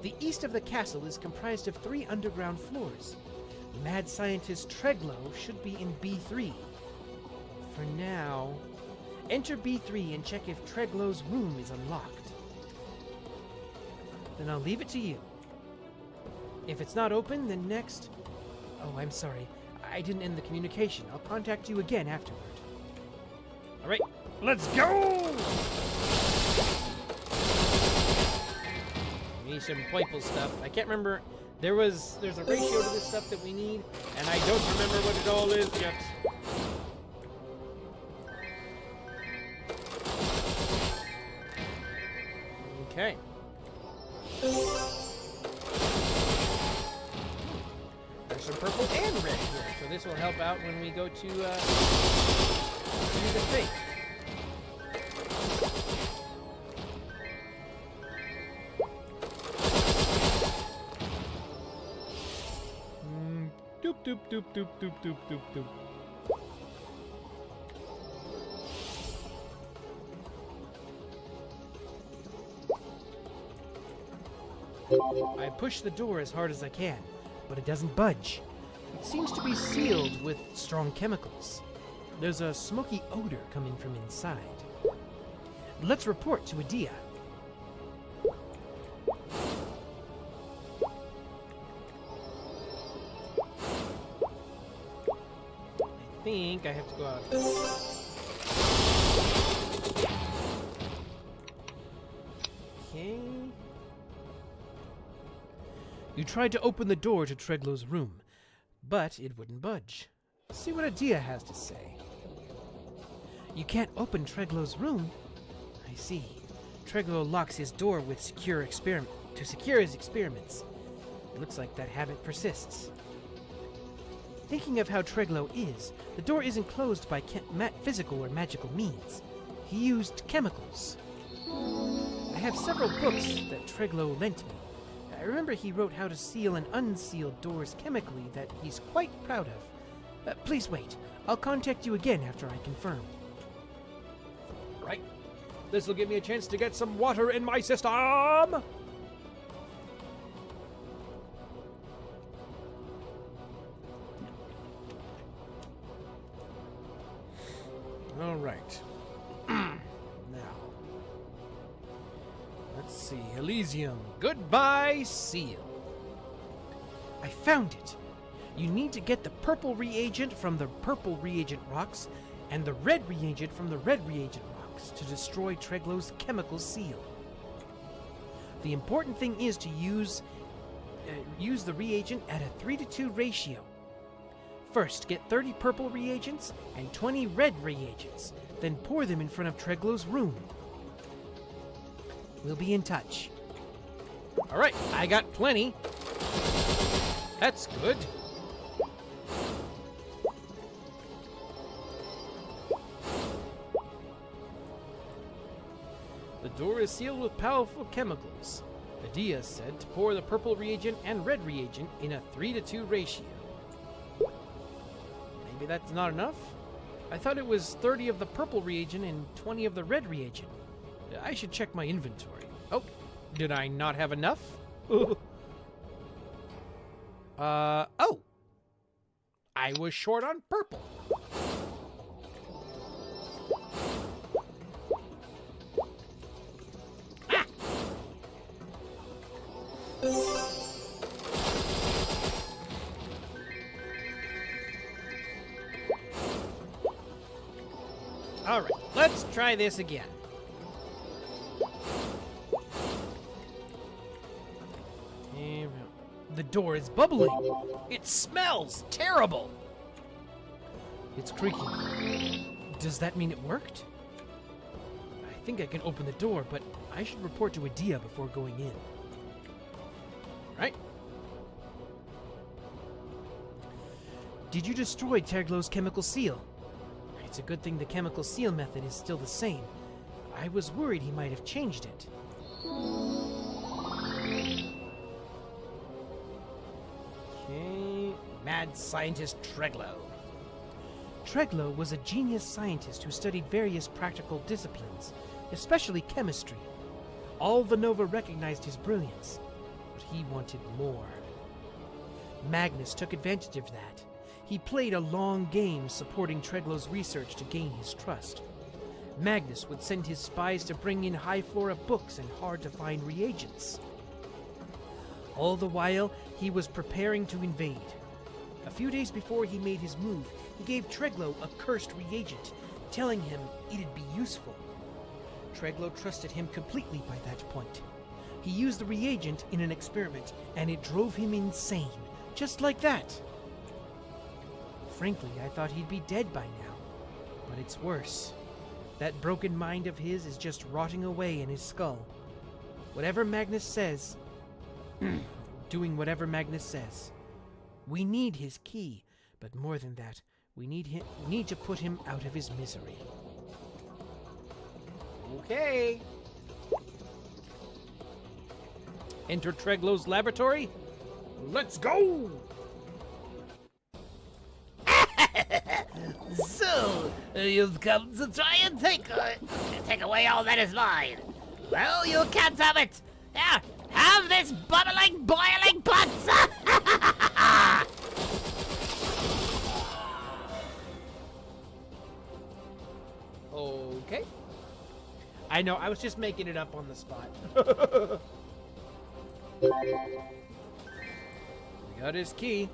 The east of the castle is comprised of 3 underground floors. Mad scientist Treglow should be in B3. For now, enter B3 and check if Treglow's room is unlocked. Then I'll leave it to you. If it's not open, then next... Oh, I'm sorry. I didn't end the communication. I'll contact you again afterward. Alright. Let's go! We need some purple stuff. I can't remember. There's a ratio to this stuff that we need, and I don't remember what it all is yet. Okay. There's some purple and red here, so this will help out when we go to do the fake. Doop doop doop doop doop doop doop doop. I push the door as hard as I can, but it doesn't budge. It seems to be sealed with strong chemicals. There's a smoky odor coming from inside. Let's report to Adia. I think I have to go out. Okay. You tried to open the door to Treglow's room, but it wouldn't budge. See what Adia has to say. You can't open Treglow's room? I see. Treglow locks his door with secure his experiments. It looks like that habit persists. Thinking of how Treglow is, the door isn't closed by physical or magical means. He used chemicals. I have several books that Treglow lent me. I remember he wrote how to seal and unseal doors chemically that he's quite proud of. Please wait. I'll contact you again after I confirm. Right. This will give me a chance to get some water in my system. All right. Now, let's see. Elysium. Goodbye, seal. I found it. You need to get the purple reagent from the purple reagent rocks and the red reagent from the red reagent rocks to destroy Treglow's chemical seal. The important thing is to use the reagent at a 3-to-2 ratio. First, get 30 purple reagents and 20 red reagents, then pour them in front of Treglow's room. We'll be in touch. All right, I got plenty. That's good. The door is sealed with powerful chemicals. Adia said to pour the purple reagent and red reagent in a 3-to-2 ratio. Maybe that's not enough? I thought it was 30 of the purple reagent and 20 of the red reagent. I should check my inventory. Oh, did I not have enough? Oh. I was short on purple. Ah! All right, let's try this again. The door is bubbling. It smells terrible. It's creaking. Does that mean it worked? I think I can open the door, but I should report to Adia before going in. Right? Did you destroy Terglow's chemical seal? It's a good thing the chemical seal method is still the same. I was worried he might have changed it. Okay. Mad scientist Treglow. Treglow was a genius scientist who studied various practical disciplines, especially chemistry. All the Nova recognized his brilliance, but he wanted more. Magnus took advantage of that. He played a long game supporting Treglow's research to gain his trust. Magnus would send his spies to bring in high flora books and hard-to-find reagents. All the while, he was preparing to invade. A few days before he made his move, he gave Treglow a cursed reagent, telling him it'd be useful. Treglow trusted him completely by that point. He used the reagent in an experiment, and it drove him insane, just like that. Frankly, I thought he'd be dead by now, but it's worse. That broken mind of his is just rotting away in his skull. Whatever Magnus says, doing whatever Magnus says. We need his key, but more than that, we need to put him out of his misery. Okay. Enter Treglow's laboratory. Let's go! So, you've come to try and take away all that is mine. Well, you can't have it. Here, have this bubbling, boiling pot. Okay. I know, I was just making it up on the spot. We got his key.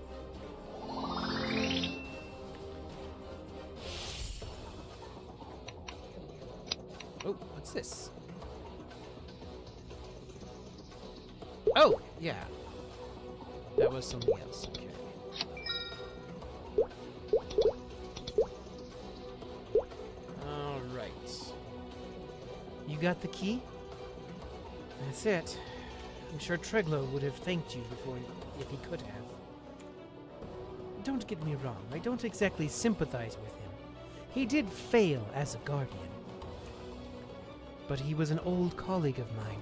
Oh, what's this? Oh, yeah. That was something else. Okay. All right. You got the key? That's it. I'm sure Treglow would have thanked you if he could have. Don't get me wrong, I don't exactly sympathize with him. He did fail as a guardian. But he was an old colleague of mine,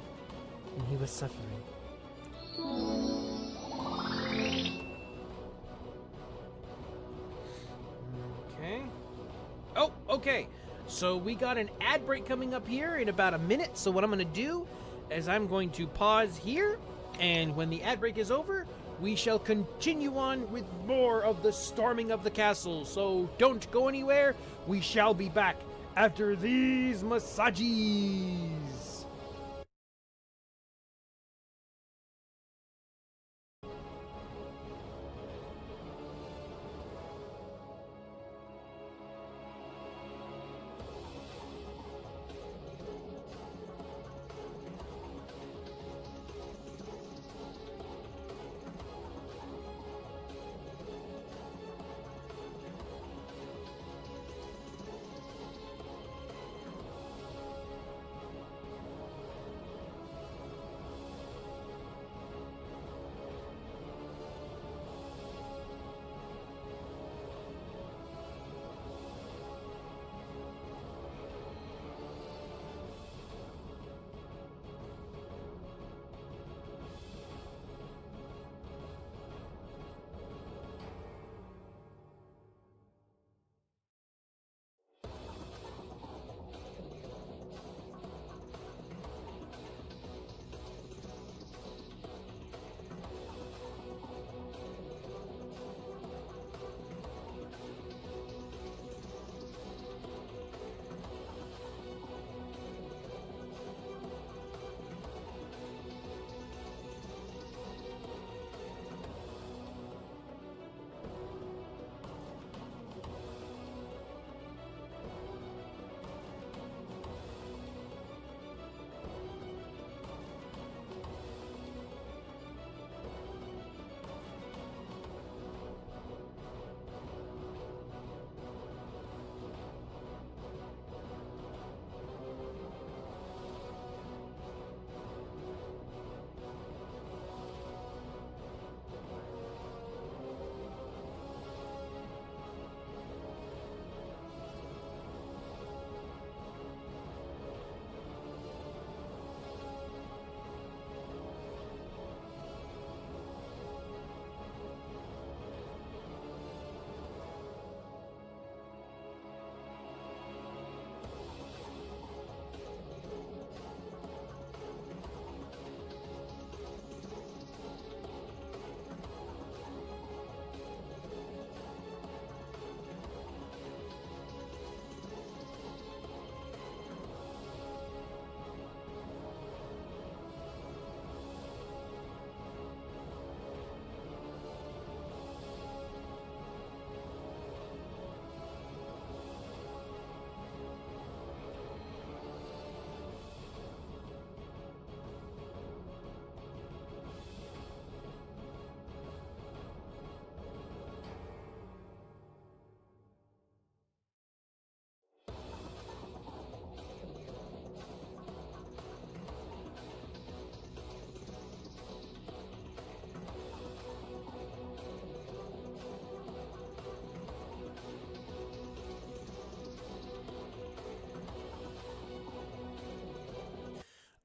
and he was suffering. Okay. Oh, okay. So we got an ad break coming up here in about a minute. So what I'm going to do is I'm going to pause here, and when the ad break is over, we shall continue on with more of the storming of the castle. So don't go anywhere. We shall be back after these massages.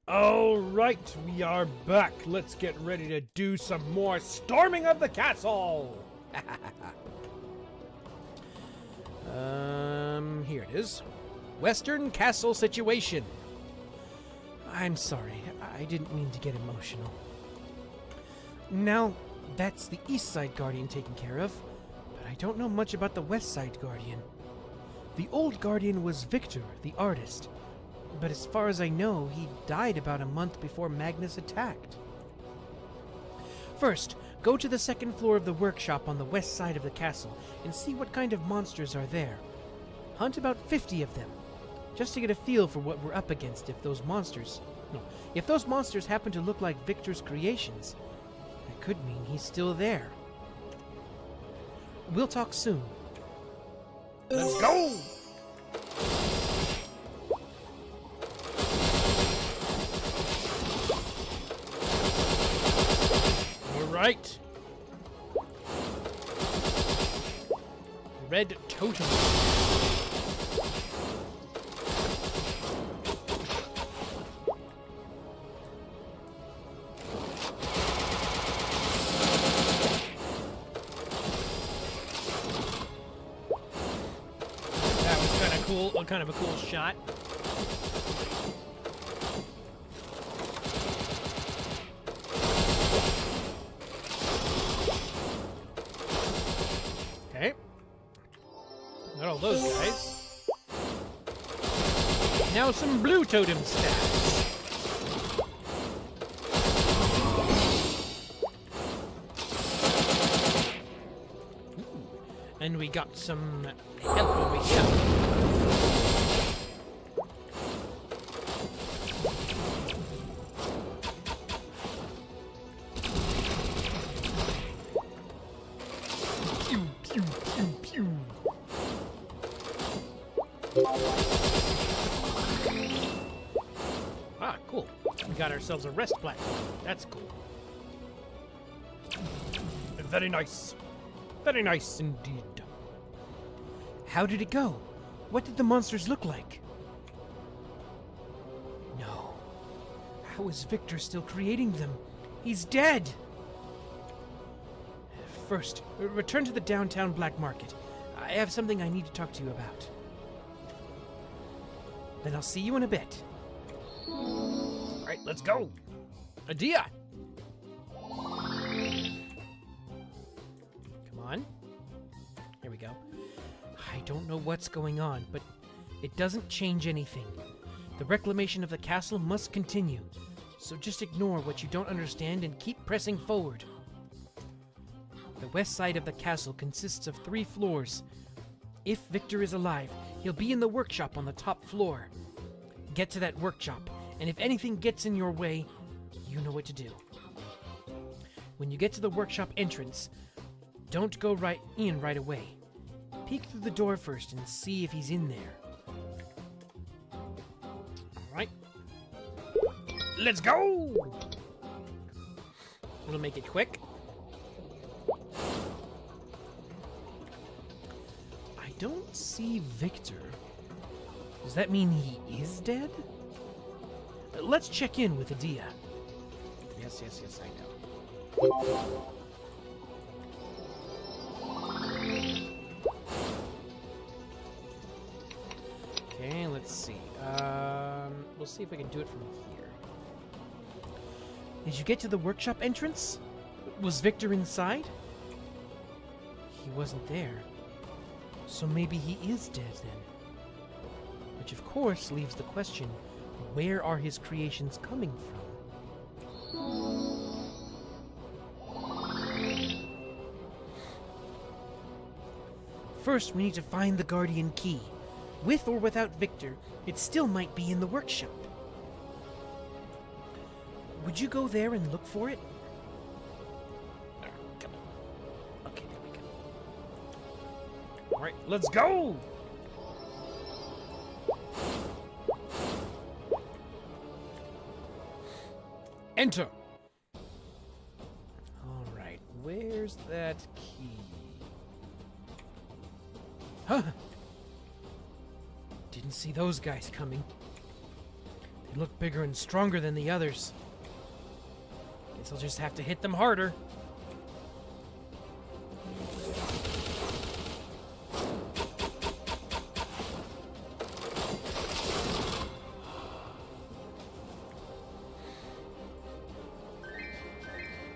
All right, we are back. Let's get ready to do some more storming of the castle. Here it is. Western Castle situation. I'm sorry, I didn't mean to get emotional. Now, that's the East Side Guardian taken care of, but I don't know much about the West Side Guardian. The old Guardian was Victor, the artist, but as far as I know, he died about a month before Magnus attacked. First, go to the second floor of the workshop on the west side of the castle and see what kind of monsters are there. Hunt about 50 of them, just to get a feel for what we're up against. If those monsters happen to look like Victor's creations, that could mean he's still there. We'll talk soon. Let's go! All right. Red totem. That was kind of cool, kind of a cool shot. Okay. Got all those guys. Now some blue totem stats. And we got some help over here. Pew, pew, pew, pew. Ah, cool. We got ourselves a rest platform. That's cool. Very nice. Very nice indeed. How did it go? What did the monsters look like? No. How is Victor still creating them? He's dead! First, return to the downtown black market. I have something I need to talk to you about. Then I'll see you in a bit. Alright, let's go! Adia! Come on. Here we go. I don't know what's going on, but it doesn't change anything. The reclamation of the castle must continue, so just ignore what you don't understand and keep pressing forward. The west side of the castle consists of 3 floors. If Victor is alive, he'll be in the workshop on the top floor. Get to that workshop, and if anything gets in your way, you know what to do. When you get to the workshop entrance, don't go in right away. Peek through the door first and see if he's in there. Alright. Let's go! We'll make it quick. I don't see Victor. Does that mean he is dead? Let's check in with Adia. Yes, I know. Okay, let's see. We'll see if I can do it from here. Did you get to the workshop entrance? Was Victor inside? He wasn't there. So maybe he is dead then. Which of course leaves the question, where are his creations coming from? First, we need to find the Guardian Key. With or without Victor, it still might be in the workshop. Would you go there and look for it? Come on. Okay, there we go. Alright, let's go! Enter! Alright, where's that key? Huh! Didn't see those guys coming. They look bigger and stronger than the others. Guess I'll just have to hit them harder.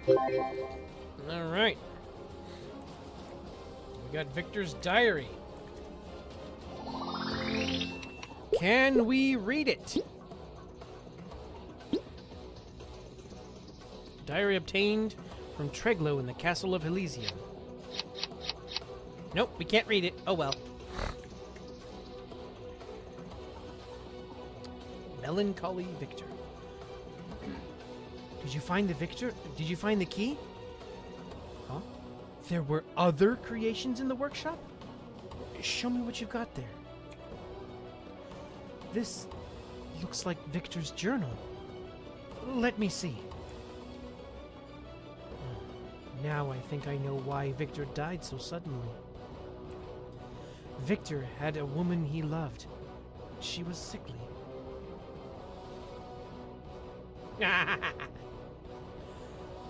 All right. We got Victor's diary. Can we read it? Diary obtained from Treglo in the Castle of Elysium. Nope, we can't read it. Oh well. Melancholy Victor. Did you find the Victor? Did you find the key? Huh? There were other creations in the workshop? Show me what you've got there. This looks like Victor's journal. Let me see. Now I think I know why Victor died so suddenly. Victor had a woman he loved. She was sickly.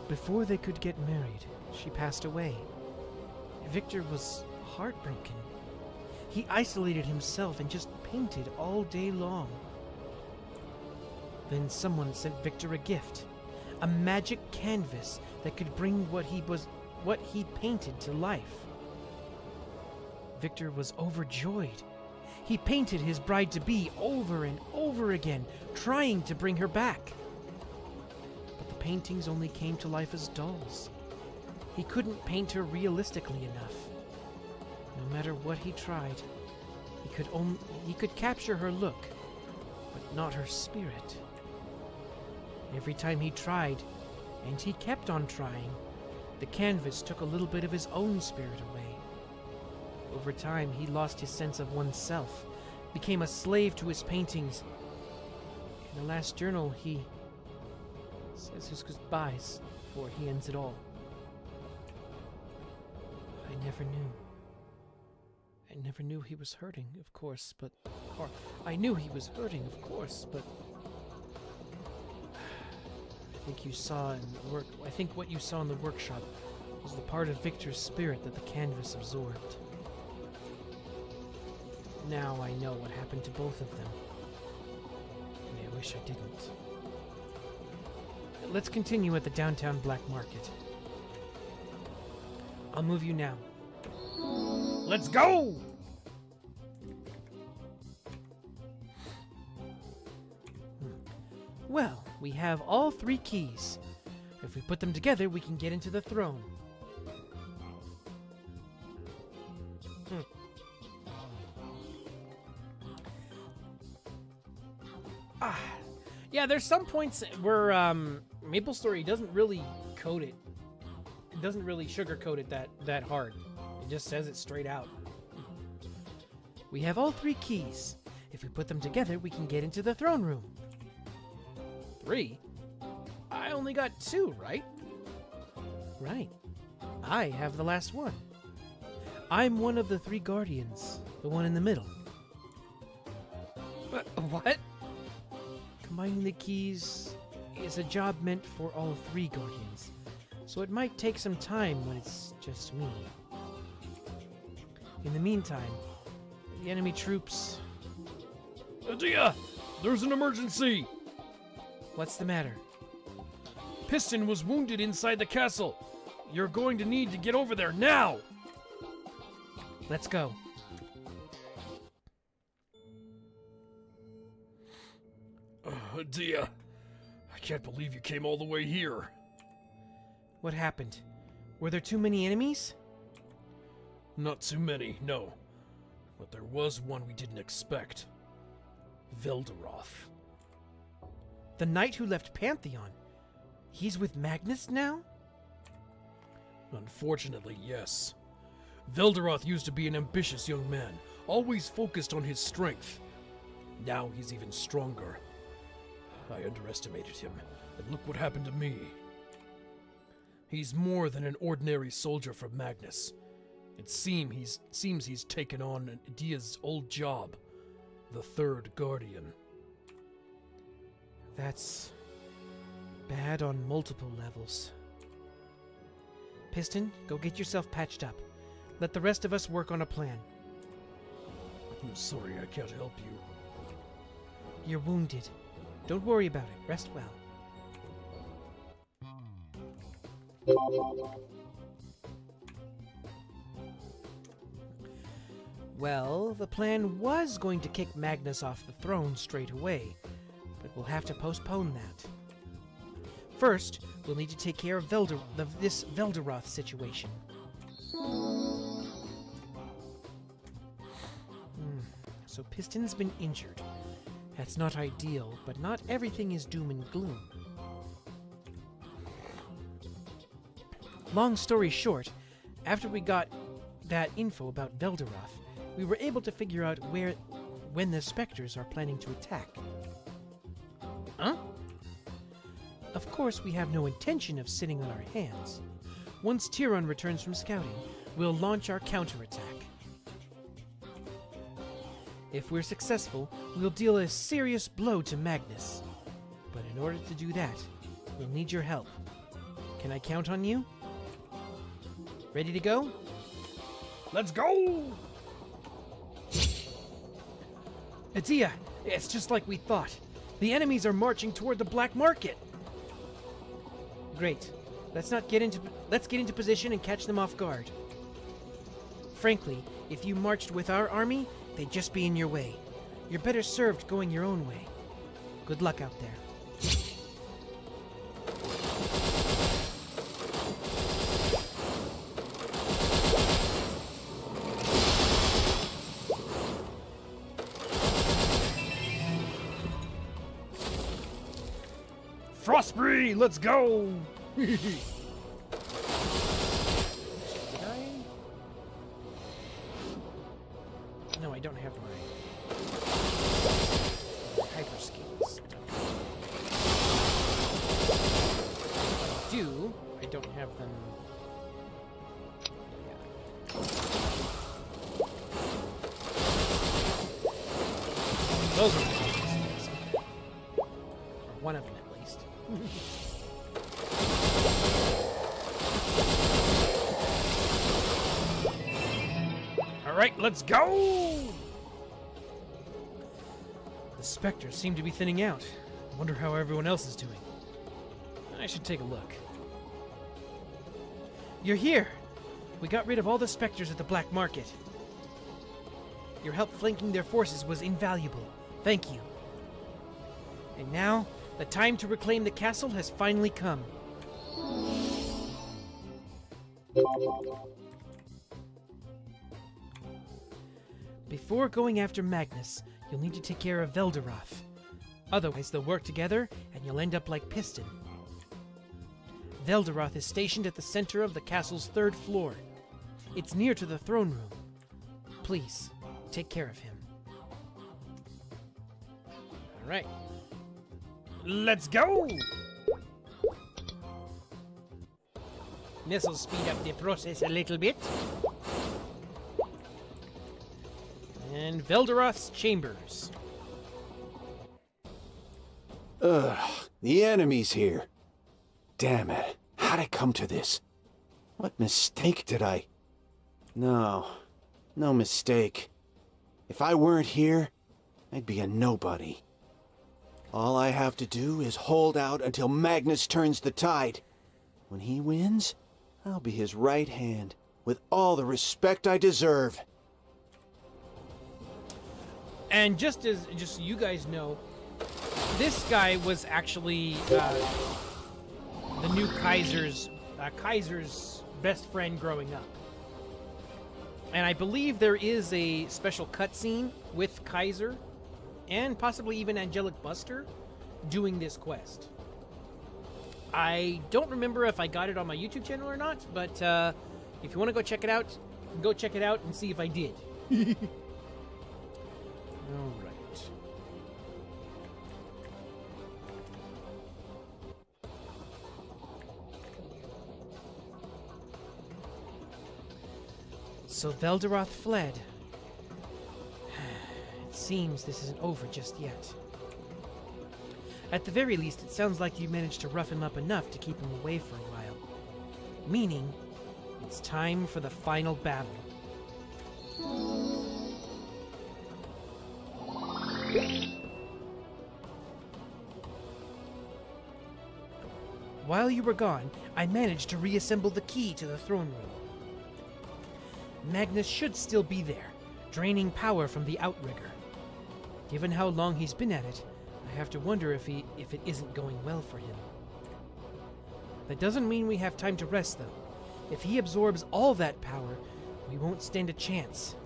Before they could get married, she passed away. Victor was heartbroken. He isolated himself and just painted all day long. Then someone sent Victor a gift, a magic canvas that could bring what he painted to life. Victor was overjoyed. He painted his bride-to-be over and over again, trying to bring her back. But the paintings only came to life as dolls. He couldn't paint her realistically enough. No matter what he tried, he could capture her look, but not her spirit. Every time he tried, and he kept on trying, the canvas took a little bit of his own spirit away. Over time, he lost his sense of oneself, became a slave to his paintings. In the last journal, he says his goodbyes before he ends it all. I never knew. I never knew he was hurting, of course, but... Or, I knew he was hurting, of course, but... I think what you saw in the workshop was the part of Victor's spirit that the canvas absorbed. Now I know what happened to both of them. And I wish I didn't. Let's continue at the downtown black market. I'll move you now. Let's go! Well, we have all 3 keys. If we put them together, we can get into the throne. Yeah, there's some points where MapleStory doesn't really code it. It doesn't really sugarcoat it that hard. It just says it straight out. We have all 3 keys. If we put them together, we can get into the throne room. 3? I only got 2, right? Right. I have the last one. I'm one of the 3 guardians, the one in the middle. What? Combining the keys is a job meant for all 3 guardians, so it might take some time when it's just me. In the meantime, the enemy troops... Adia! There's an emergency! What's the matter? Piston was wounded inside the castle. You're going to need to get over there now! Let's go. Adia, I can't believe you came all the way here. What happened? Were there too many enemies? Not too many, no. But there was one we didn't expect. Vildaroth. The knight who left Pantheon. He's with Magnus now? Unfortunately, yes. Vildaroth used to be an ambitious young man, always focused on his strength. Now he's even stronger. I underestimated him, and look what happened to me. He's more than an ordinary soldier for Magnus. It seems he's taken on Adia's old job, the Third Guardian. That's bad on multiple levels. Piston, go get yourself patched up. Let the rest of us work on a plan. I'm sorry I can't help you. You're wounded. Don't worry about it. Rest well. Well, the plan was going to kick Magnus off the throne straight away, but we'll have to postpone that. First, we'll need to take care of this Velderoth situation. So Piston's been injured. That's not ideal, but not everything is doom and gloom. Long story short, after we got that info about Velderoth, we were able to figure out when the Spectres are planning to attack. Huh? Of course, we have no intention of sitting on our hands. Once Tyron returns from scouting, we'll launch our counterattack. If we're successful, we'll deal a serious blow to Magnus. But in order to do that, we'll need your help. Can I count on you? Ready to go? Let's go! Adia, it's just like we thought. The enemies are marching toward the black market. Great. Let's get into position and catch them off guard. Frankly, if you marched with our army, they'd just be in your way. You're better served going your own way. Good luck out there. Frostbree, let's go! Did I? No, I don't have my hyper skills. I don't have them. Yeah. Those are my hyper skills. Or one of them at least. All right, let's go! The Spectres seem to be thinning out. Wonder how everyone else is doing. I should take a look. You're here! We got rid of all the Spectres at the black market. Your help flanking their forces was invaluable. Thank you. And now, the time to reclaim the castle has finally come. Before going after Magnus, you'll need to take care of Velderoth. Otherwise, they'll work together, and you'll end up like Piston. Velderoth is stationed at the center of the castle's 3rd floor. It's near to the throne room. Please, take care of him. All right. Let's go! This'll speed up the process a little bit. And Velderoth's chambers. Ugh, the enemy's here. Damn it, how'd I come to this? What mistake did I... No mistake. If I weren't here, I'd be a nobody. All I have to do is hold out until Magnus turns the tide. When he wins, I'll be his right hand, with all the respect I deserve. And just so you guys know, this guy was actually the new Kaiser's best friend growing up. And I believe there is a special cutscene with Kaiser and possibly even Angelic Buster doing this quest. I don't remember if I got it on my YouTube channel or not, but if you want to go check it out and see if I did. All right. So Velderoth fled. It seems this isn't over just yet. At the very least, it sounds like you managed to rough him up enough to keep him away for a while. Meaning, it's time for the final battle. While you were gone, I managed to reassemble the key to the throne room. Magnus should still be there, draining power from the outrigger. Given how long he's been at it, I have to wonder if it isn't going well for him. That doesn't mean we have time to rest, though. If he absorbs all that power, we won't stand a chance.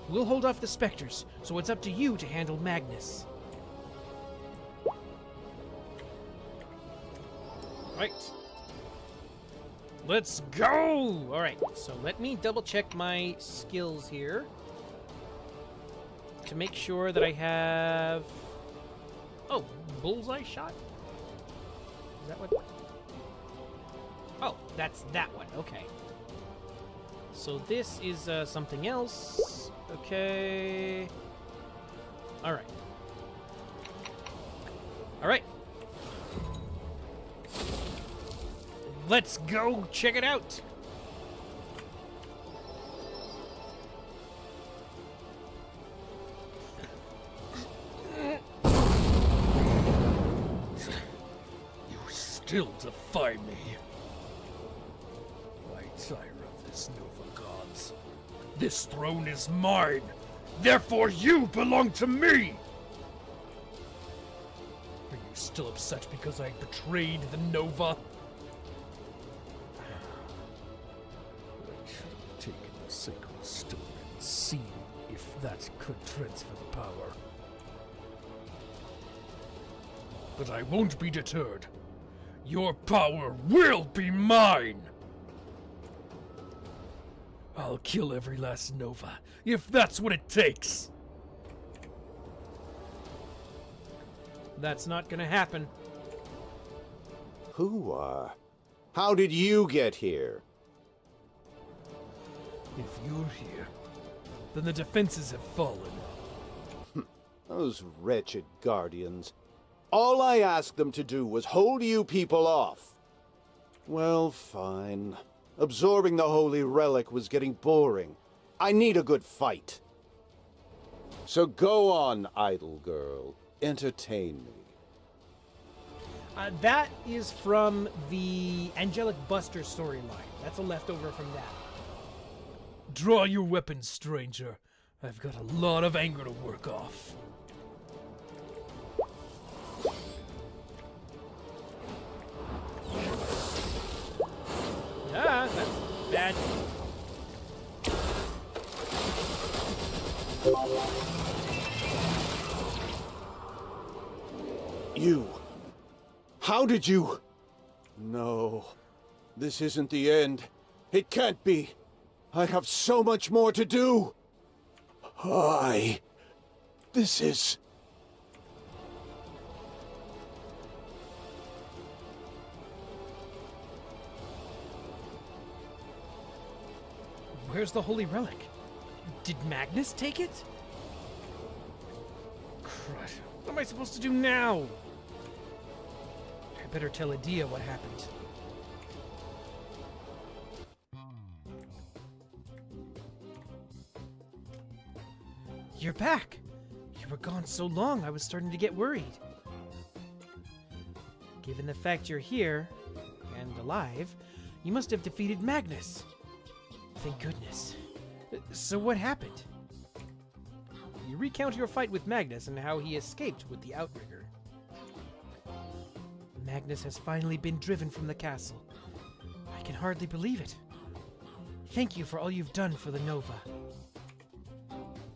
We'll hold off the specters, so it's up to you to handle Magnus. Right. Let's go! Alright, so let me double check my skills here to make sure that I have... Oh, bullseye shot? Is that what... Oh, that's that one. Okay. So this is something else. Okay. Alright. Alright. Let's go check it out. You still defy me. Sire of this Nova Gods. This throne is mine. Therefore you belong to me. Are you still upset because I betrayed the Nova? I should have taken the sacred stone and seen if that could transfer the power. But I won't be deterred. Your power will be mine! I'll kill every last Nova, if that's what it takes! That's not gonna happen. Who are? How did you get here? If you're here, then the defenses have fallen. Those wretched guardians. All I asked them to do was hold you people off. Well, fine. Absorbing the holy relic was getting boring. I need a good fight. So go on, idle girl. Entertain me. That is from the Angelic Buster storyline. That's a leftover from that. Draw your weapons, stranger. I've got a lot of anger to work off. Ah, that's bad. You. How did you? No. This isn't the end. It can't be. I have so much more to do. This is... Where's the holy relic? Did Magnus take it? Crud. What am I supposed to do now? I better tell Adia what happened. You're back! You were gone so long, I was starting to get worried. Given the fact you're here, and alive, you must have defeated Magnus. Thank goodness. So what happened? You recount your fight with Magnus and how he escaped with the outrigger. Magnus has finally been driven from the castle. I can hardly believe it. Thank you for all you've done for the Nova.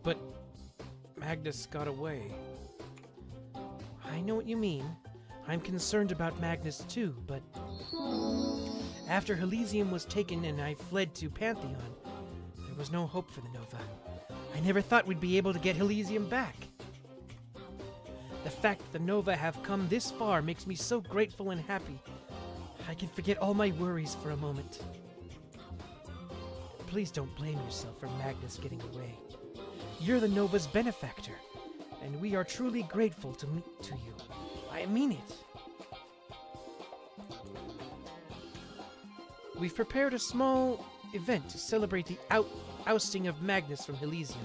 But Magnus got away. I know what you mean. I'm concerned about Magnus too, but... After Elysium was taken and I fled to Pantheon, there was no hope for the Nova. I never thought we'd be able to get Elysium back. The fact the Nova have come this far makes me so grateful and happy. I can forget all my worries for a moment. Please don't blame yourself for Magnus getting away. You're the Nova's benefactor, and we are truly grateful to you. I mean it. We've prepared a small event to celebrate the ousting of Magnus from Elysium.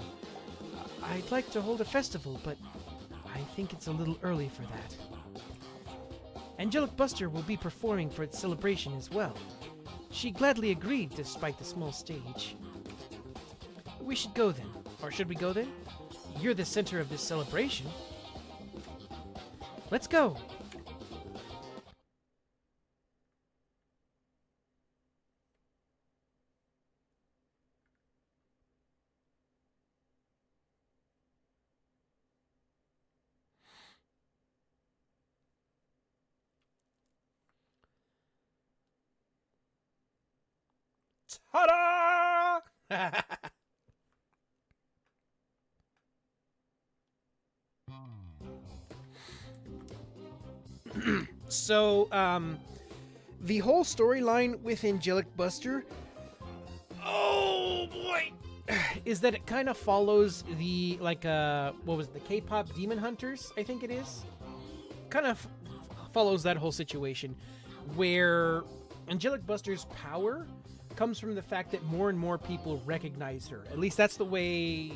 I'd like to hold a festival, but I think it's a little early for that. Angelic Buster will be performing for its celebration as well. She gladly agreed despite the small stage. We should go then. Or should we go then? You're the center of this celebration. Let's go! Ta-da! So, the whole storyline with Angelic Buster, oh boy, is that it kind of follows the, like, what was it, the K-pop Demon Hunters, I think it is? Kind of follows that whole situation, where Angelic Buster's power comes from the fact that more and more people recognize her. At least that's the way,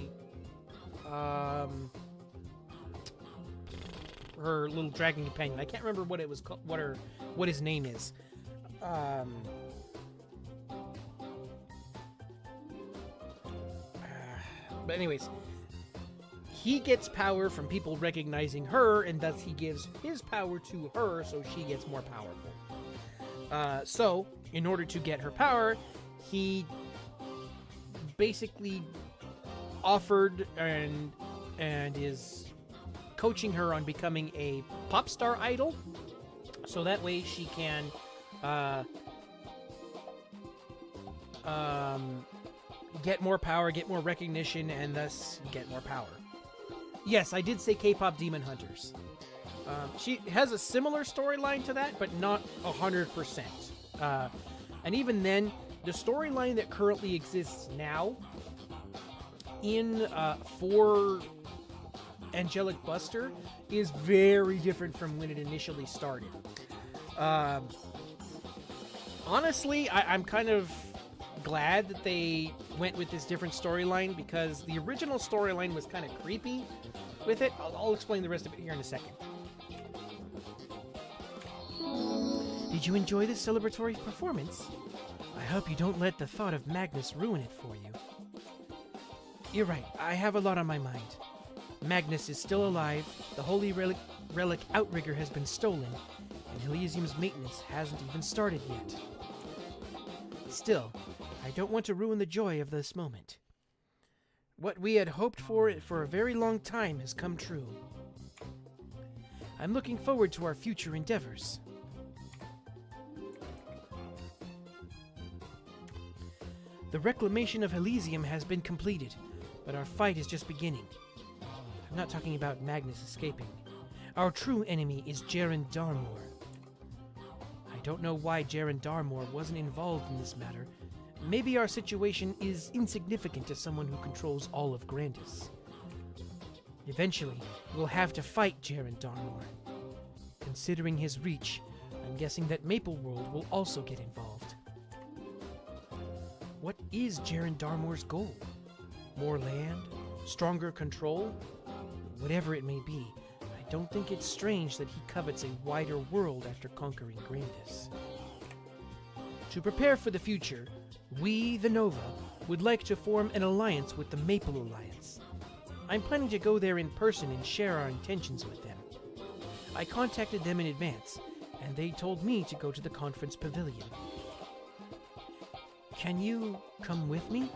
her little dragon companion. I can't remember what it was called, what his name is. But anyways, he gets power from people recognizing her, and thus he gives his power to her, so she gets more powerful. So, in order to get her power, he basically offered and is coaching her on becoming a pop star idol, so that way she can get more power, get more recognition, and thus get more power. Yes, I did say K-pop Demon Hunters. She has a similar storyline to that, but not 100%. And even then, the storyline that currently exists now in for Angelic Buster is very different from when it initially started. Honestly, I'm kind of glad that they went with this different storyline, because the original storyline was kind of creepy with it. I'll explain the rest of it here in a second. Did you enjoy this celebratory performance? I hope you don't let the thought of Magnus ruin it for you. You're right, I have a lot on my mind. Magnus is still alive, the Holy Relic Outrigger has been stolen, and Elysium's maintenance hasn't even started yet. Still, I don't want to ruin the joy of this moment. What we had hoped for a very long time has come true. I'm looking forward to our future endeavors. The reclamation of Elysium has been completed, but our fight is just beginning. I'm not talking about Magnus escaping. Our true enemy is Jaren Darmor. I don't know why Jaren Darmor wasn't involved in this matter. Maybe our situation is insignificant to someone who controls all of Grandis. Eventually, we'll have to fight Jaren Darmor. Considering his reach, I'm guessing that Maple World will also get involved. What is Jaren Darmor's goal? More land? Stronger control? Whatever it may be, I don't think it's strange that he covets a wider world after conquering Grandis. To prepare for the future, we, the Nova, would like to form an alliance with the Maple Alliance. I'm planning to go there in person and share our intentions with them. I contacted them in advance, and they told me to go to the conference pavilion. Can you come with me?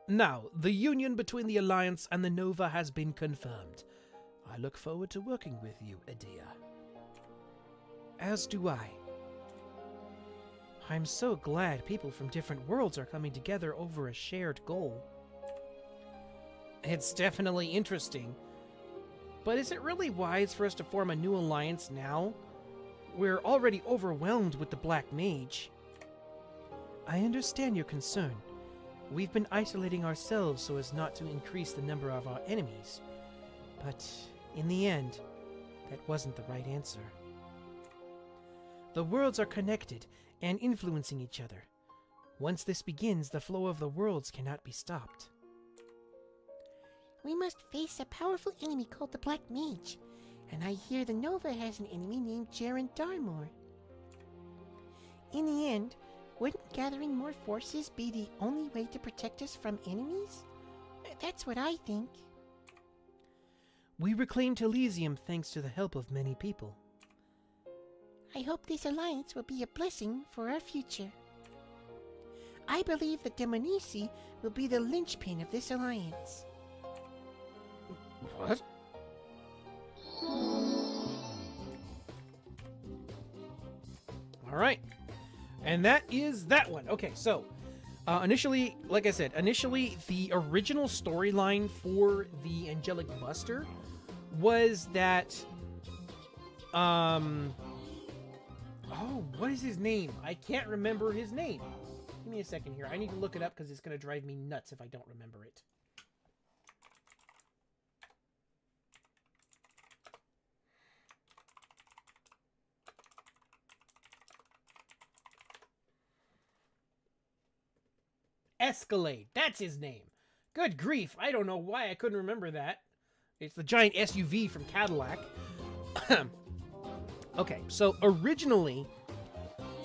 Now, the union between the Alliance and the Nova has been confirmed. I look forward to working with you, Adia. As do I. I'm so glad people from different worlds are coming together over a shared goal. It's definitely interesting. But is it really wise for us to form a new alliance now? We're already overwhelmed with the Black Mage. I understand your concern, We've been isolating ourselves so as not to increase the number of our enemies. But in the end, that wasn't the right answer. The worlds are connected and influencing each other. Once this begins, the flow of the worlds cannot be stopped. We must face a powerful enemy called the Black Mage, and I hear the Nova has an enemy named Jaren Darmor. In the end, wouldn't gathering more forces be the only way to protect us from enemies? That's what I think. We reclaimed Elysium thanks to the help of many people. I hope this alliance will be a blessing for our future. I believe that Demonisi will be the linchpin of this alliance. What? All right. And that is that one. Okay, so initially, like I said, the original storyline for the Angelic Buster was that, oh, what is his name? I can't remember his name. Give me a second here. I need to look it up because it's going to drive me nuts if I don't remember it. Escalade. That's his name. Good grief. I don't know why I couldn't remember that. It's the giant SUV from Cadillac. Okay, so originally,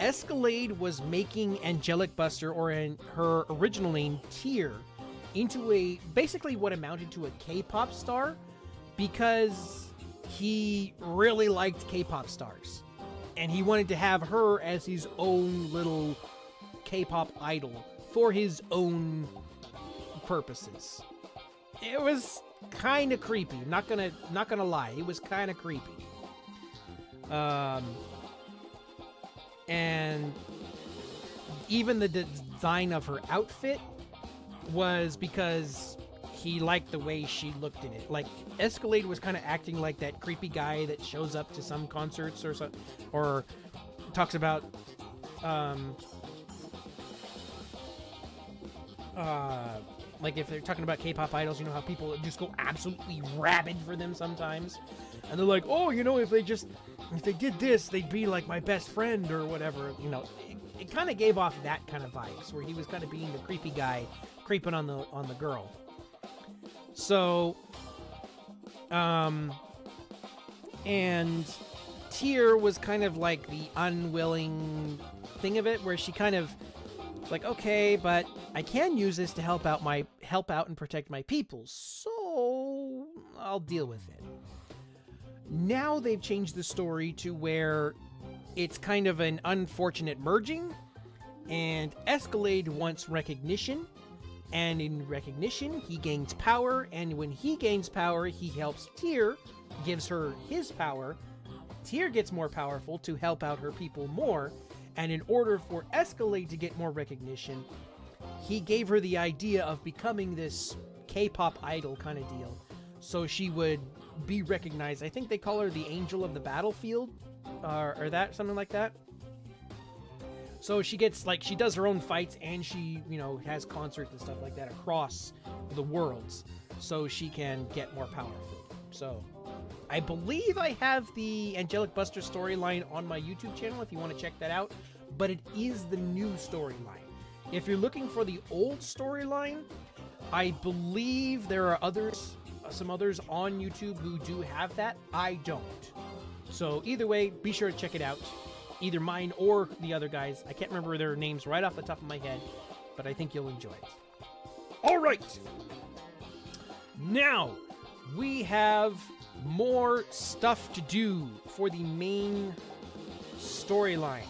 Escalade was making Angelic Buster, or her original name, Tyr, into basically what amounted to a K-pop star, because he really liked K-pop stars. And he wanted to have her as his own little K-pop idol for his own purposes. It was kind of creepy. Not gonna lie, it was kind of creepy. And even the design of her outfit was because he liked the way she looked in it. Like, Escalade was kind of acting like that creepy guy that shows up to some concerts or talks about like if they're talking about K-pop idols, you know how people just go absolutely rabid for them sometimes, and they're like, oh, you know, if they did this, they'd be like my best friend or whatever. You know, it kind of gave off that kind of vibes where he was kind of being the creepy guy creeping on the girl. So and Tyr was kind of like the unwilling thing of it, where she kind of like, okay, but I can use this to help out and protect my people, so I'll deal with it. Now they've changed the story to where it's kind of an unfortunate merging, and Escalade wants recognition, and in recognition, he gains power, and when he gains power, he helps Tyr, gives her his power. Tyr gets more powerful to help out her people more, and in order for Escalade to get more recognition, he gave her the idea of becoming this K-pop idol kind of deal, so she would be recognized. I think they call her the Angel of the Battlefield, or that, something like that. So she gets, like, she does her own fights, and she, you know, has concerts and stuff like that across the worlds, so she can get more powerful. So I believe I have the Angelic Buster storyline on my YouTube channel if you want to check that out, but it is the new storyline. If you're looking for the old storyline, I believe there are some others on YouTube who do have that. I don't. So either way, be sure to check it out. Either mine or the other guys. I can't remember their names right off the top of my head, but I think you'll enjoy it. All right. Now, we have more stuff to do for the main storyline.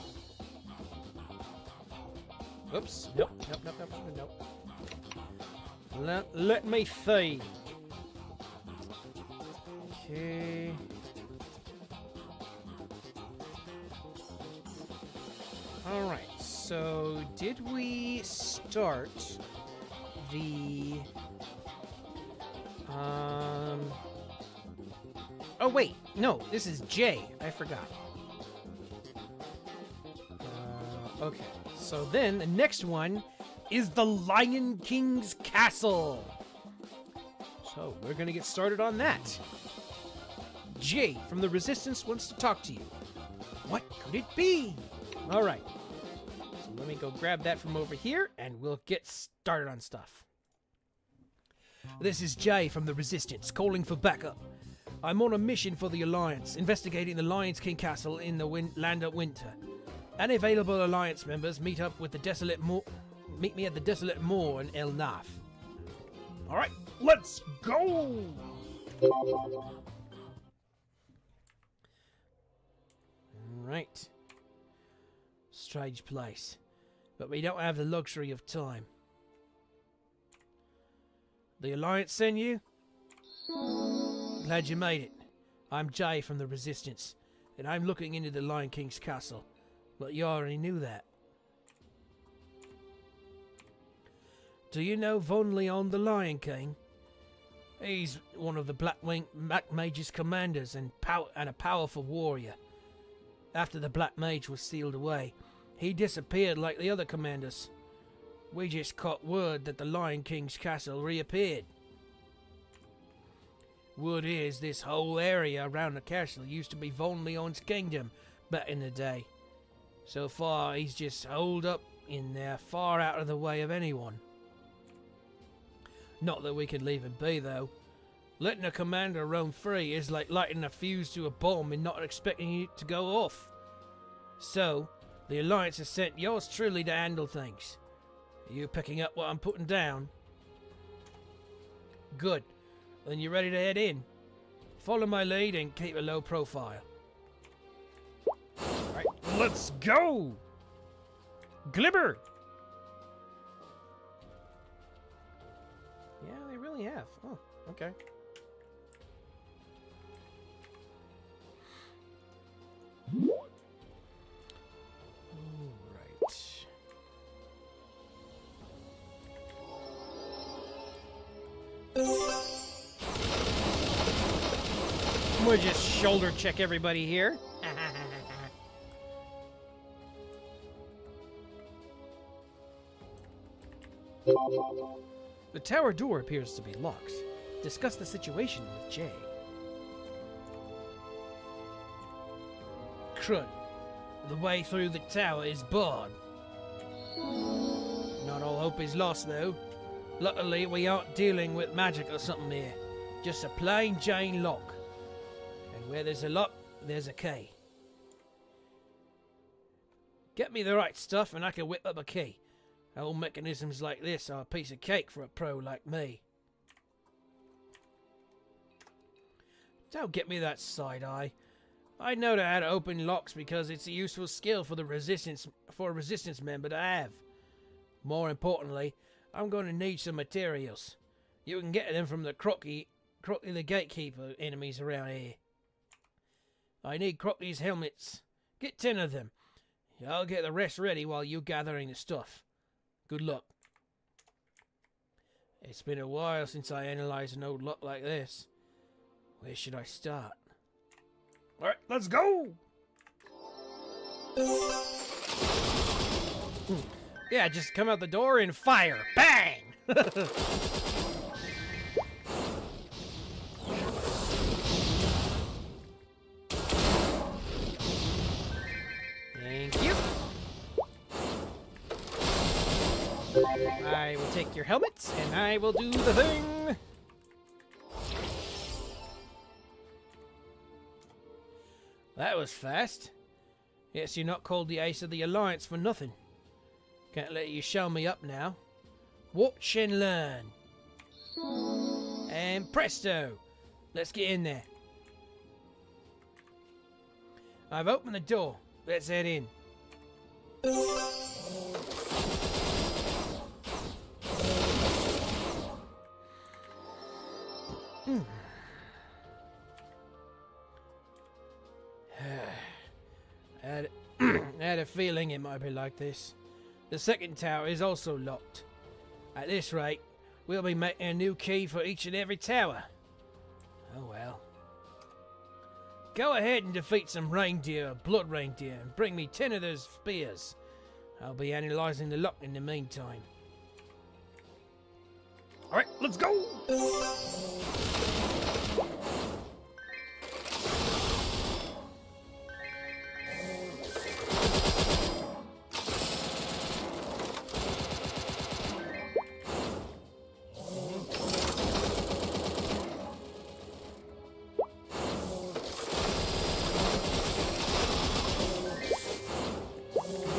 Oops. Nope. Let me see. Okay. Alright, so did we start the... Oh, wait. No, this is J. I forgot. Okay. So then, the next one, is the Lion King's castle. So we're gonna get started on that. Jay from the Resistance wants to talk to you. What could it be? All right. So let me go grab that from over here, and we'll get started on stuff. This is Jay from the Resistance, calling for backup. I'm on a mission for the Alliance, investigating the Lion King castle in the Land of Winter. Any available Alliance members meet me at the Desolate Moor in El Naf. All right, let's go! Right. Strange place, but we don't have the luxury of time. The Alliance send you? Glad you made it. I'm Jay from the Resistance, and I'm looking into the Lion King's castle, but you already knew that. Do you know Von Leon the Lion King? He's one of the Black Mage's commanders and a powerful warrior. After the Black Mage was sealed away, he disappeared like the other commanders. We just caught word that the Lion King's castle reappeared. Word is, this whole area around the castle used to be Von Leon's kingdom back in the day. So far, he's just holed up in there, far out of the way of anyone. Not that we can leave him be, though. Letting a commander roam free is like lighting a fuse to a bomb and not expecting it to go off. So, the Alliance has sent yours truly to handle things. Are you picking up what I'm putting down? Good. Then you're ready to head in. Follow my lead and keep a low profile. Alright, let's go! Glimmer! Yeah, they really have. Oh, okay. Alright. We'll just shoulder check everybody here. The tower door appears to be locked. Discuss the situation with Jay. Crud. The way through the tower is barred. Not all hope is lost, though. Luckily, we aren't dealing with magic or something here. Just a plain Jane lock. And where there's a lock, there's a key. Get me the right stuff and I can whip up a key. Old mechanisms like this are a piece of cake for a pro like me. Don't get me that side eye. I know how to open locks because it's a useful skill for a resistance member to have. More importantly, I'm going to need some materials. You can get them from the Crocky the Gatekeeper enemies around here. I need Crocky's helmets. Get 10 of them. I'll get the rest ready while you're gathering the stuff. Good luck. It's been a while since I analyzed an old lock like this. Where should I start? Alright, let's go! Yeah, just come out the door and fire. Bang! Thank you. I will take your helmets and I will do the thing. That was fast. Guess you're not called the Ace of the Alliance for nothing. Can't let you show me up now. Watch and learn. And presto! Let's get in there. I've opened the door. Let's head in. I had a feeling it might be like this. The second tower is also locked. At this rate, we'll be making a new key for each and every tower. Oh well. Go ahead and defeat some blood reindeer, and bring me 10 of those spears. I'll be analysing the lock in the meantime. All right, let's go.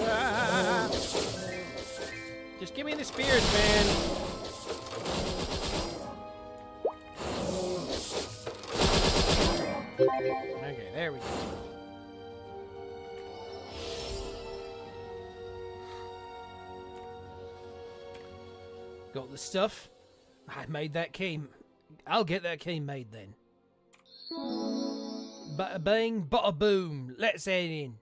Ah! Just give me the spears, man. Okay, there we go. Got the stuff. I made that key. I'll get that key made then. Bada bing, bada boom. Let's head in.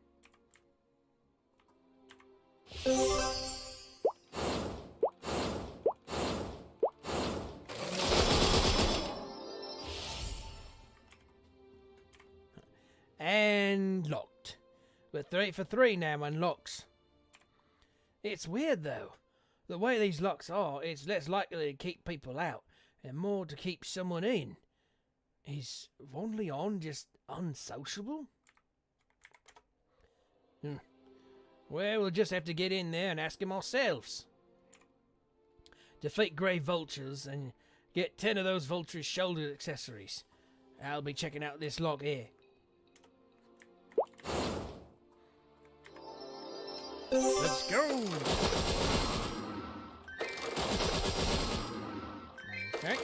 And locked. But 3 for 3 now unlocks. It's weird though. The way these locks are, it's less likely to keep people out and more to keep someone in. Is Von Leon just unsociable? Well, we'll just have to get in there and ask him ourselves. Defeat grey vultures and get 10 of those vultures' shoulder accessories. I'll be checking out this lock here. Let's go! Okay.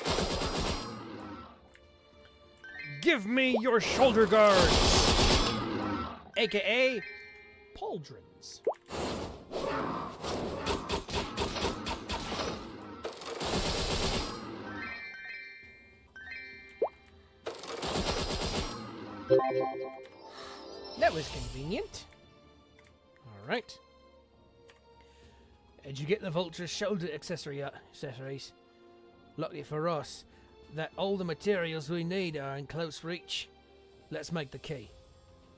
Give me your shoulder guards! AKA pauldrons. That was convenient. Alright. Did you get the vulture's shoulder accessories? Lucky for us that all the materials we need are in close reach. Let's make the key.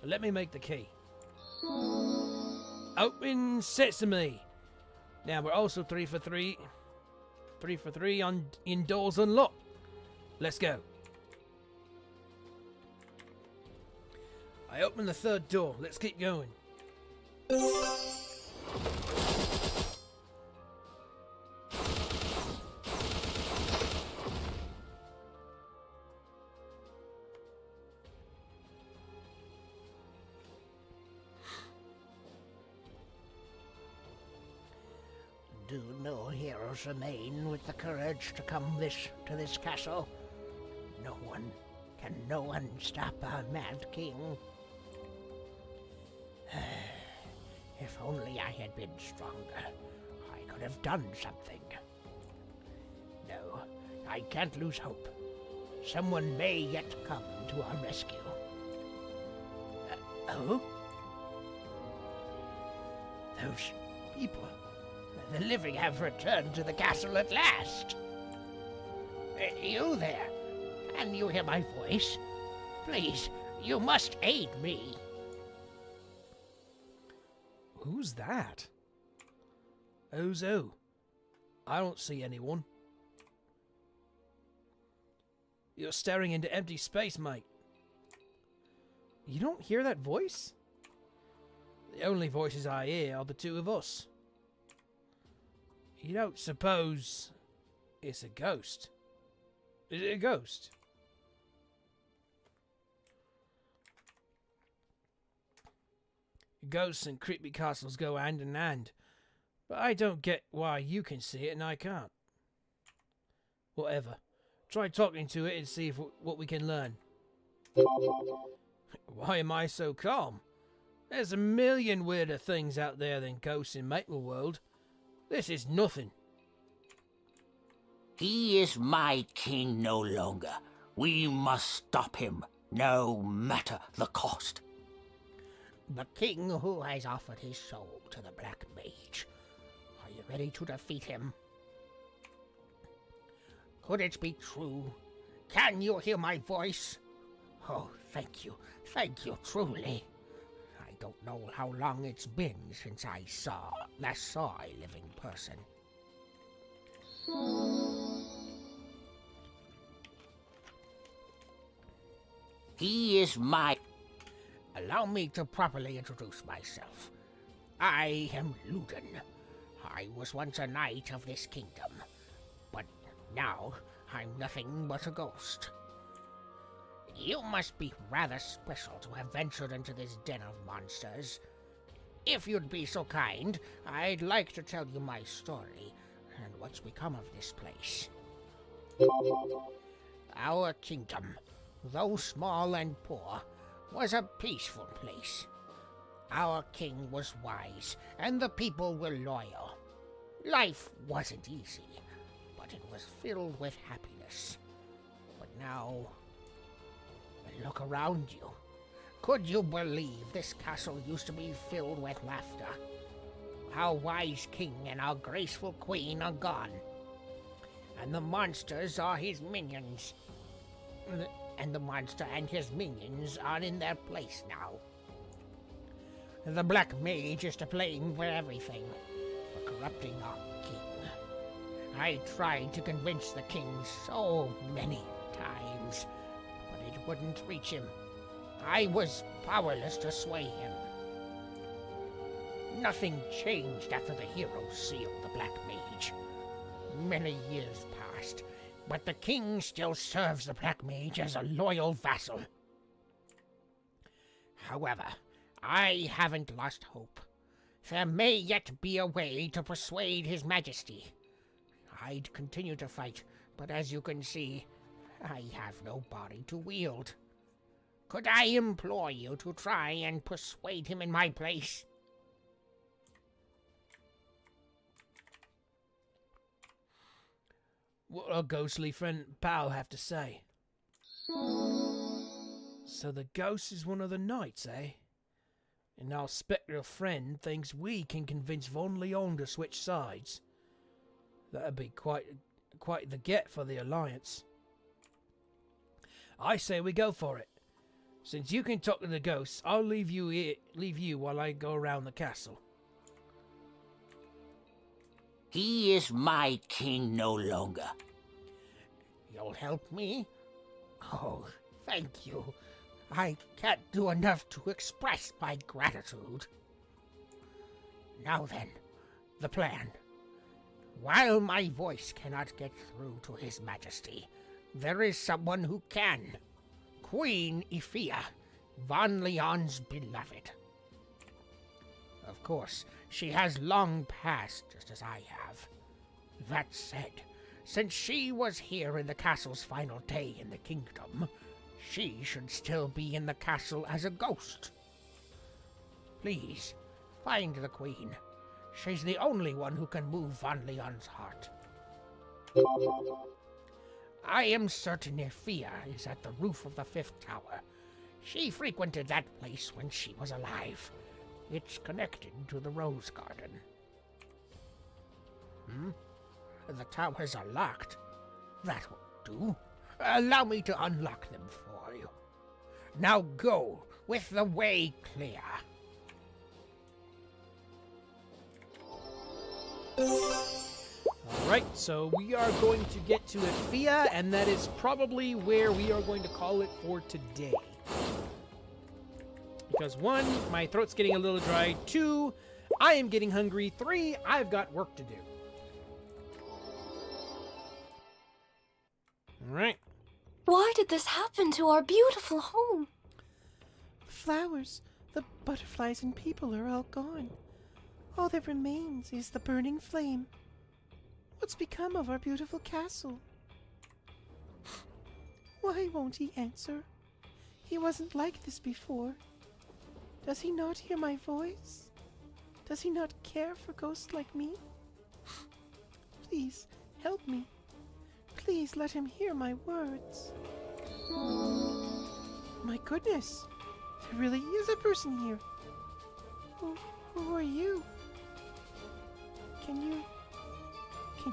Let me make the key. Open sesame. Now we're also 3 for 3. 3 for 3 on indoors unlocked. Let's go. I opened the third door. Let's keep going. Do no heroes remain with the courage to come to this castle? No one stop our mad king? If only I had been stronger, I could have done something. No, I can't lose hope. Someone may yet come to our rescue. Oh? Those people. The living have returned to the castle at last. You there? Can you hear my voice? Please, you must aid me. Who's that? Ozo. I don't see anyone. You're staring into empty space, mate. You don't hear that voice? The only voices I hear are the two of us. You don't suppose it's a ghost? Is it a ghost? Ghosts and creepy castles go hand in hand, but I don't get why you can see it and I can't. Whatever. Try talking to it and see what we can learn. Why am I so calm? There's a million weirder things out there than ghosts in Maple World. This is nothing. He is my king no longer. We must stop him, no matter the cost. The king who has offered his soul to the Black Mage. Are you ready to defeat him? Could it be true? Can you hear my voice? Oh, thank you, truly. I don't know how long it's been since I last saw a living person. He is my... Allow me to properly introduce myself. I am Ludin. I was once a knight of this kingdom, but now I'm nothing but a ghost. You must be rather special to have ventured into this den of monsters. If you'd be so kind, I'd like to tell you my story and what's become of this place. Our kingdom, though small and poor, was a peaceful place. Our king was wise, and the people were loyal. Life wasn't easy, but it was filled with happiness. But now, look around you. Could you believe this castle used to be filled with laughter? Our wise king and our graceful queen are gone, and the monsters are his minions. And the monster and his minions are in their place now. The Black Mage is to blame for everything, for corrupting our king. I tried to convince the king so many times, but it wouldn't reach him. I was powerless to sway him. Nothing changed after the hero sealed the Black Mage. Many years passed, but the king still serves the Black Mage as a loyal vassal. However, I haven't lost hope. There may yet be a way to persuade His Majesty. I'd continue to fight, but as you can see, I have no body to wield. Could I implore you to try and persuade him in my place? What'll ghostly friend pal have to say? So the ghost is one of the knights, eh? And our spectral friend thinks we can convince Von Leon to switch sides. That'd be quite the get for the Alliance. I say we go for it. Since you can talk to the ghosts, I'll leave you while I go around the castle. He is my king no longer. You'll help me? Oh, thank you. I can't do enough to express my gratitude. Now then, the plan. While my voice cannot get through to His Majesty, there is someone who can. Queen Ifia, Von Leon's beloved. Of course, she has long passed, just as I have. That said, since she was here in the castle's final day in the kingdom, she should still be in the castle as a ghost. Please, find the queen. She's the only one who can move Von Leon's heart. I am certain Ifia is at the roof of the 5th tower. She frequented that place when she was alive. It's connected to the Rose Garden. The towers are locked. That won't do. Allow me to unlock them for you. Now go, with the way clear. Alright, so we are going to get to Ifia, and that is probably where we are going to call it for today. Because 1, my throat's getting a little dry. 2, I am getting hungry. 3, I've got work to do. Alright. Why did this happen to our beautiful home? Flowers, the butterflies and people are all gone. All that remains is the burning flame. What's become of our beautiful castle? Why won't he answer? He wasn't like this before. Does he not hear my voice? Does he not care for ghosts like me? Please, help me. Please let him hear my words. My goodness, there really is a person here. Who are you? Can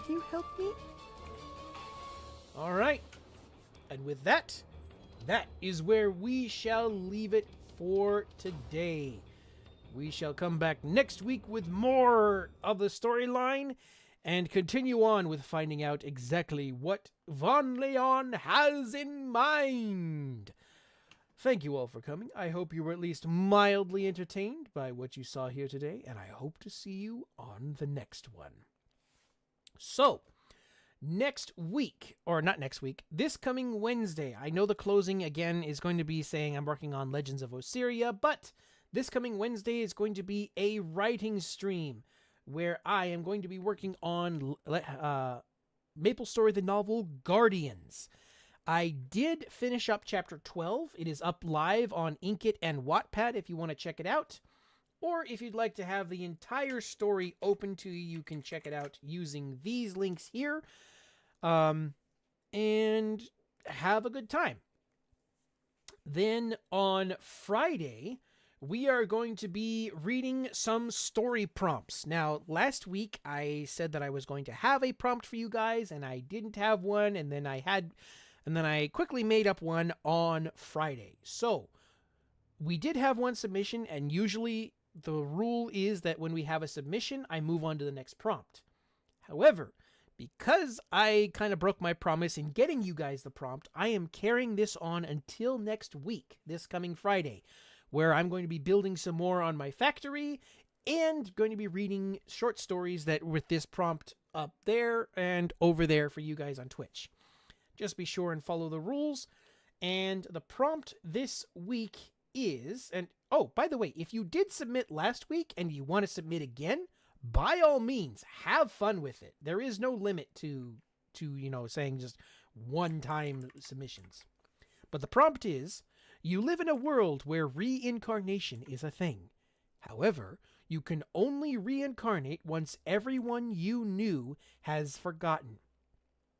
you help me? Alright. And with that, that is where we shall leave it for today. We shall come back next week with more of the storyline and continue on with finding out exactly what Von Leon has in mind. Thank you all for coming. I hope you were at least mildly entertained by what you saw here today, and I hope to see you on the next one. So, next week, or not next week, this coming Wednesday, I know the closing again is going to be saying I'm working on Legends of Osiria, but this coming Wednesday is going to be a writing stream where I am going to be working on MapleStory, the novel Guardians. I did finish up chapter 12. It is up live on Inkit and Wattpad if you want to check it out. Or if you'd like to have the entire story open to you, you can check it out using these links here. And have a good time. Then on Friday, we are going to be reading some story prompts. Now, last week I said that I was going to have a prompt for you guys, and I didn't have one, and then I quickly made up one on Friday. So, we did have one submission, and usually the rule is that when we have a submission, I move on to the next prompt. However, because I kind of broke my promise in getting you guys the prompt, I am carrying this on until next week, this coming Friday, where I'm going to be building some more on my factory and going to be reading short stories that with this prompt up there and over there for you guys on Twitch. Just be sure and follow the rules. And the prompt this week is, and oh, by the way, if you did submit last week and you want to submit again, by all means, have fun with it. There is no limit to saying just one-time submissions. But the prompt is, you live in a world where reincarnation is a thing. However, you can only reincarnate once everyone you knew has forgotten,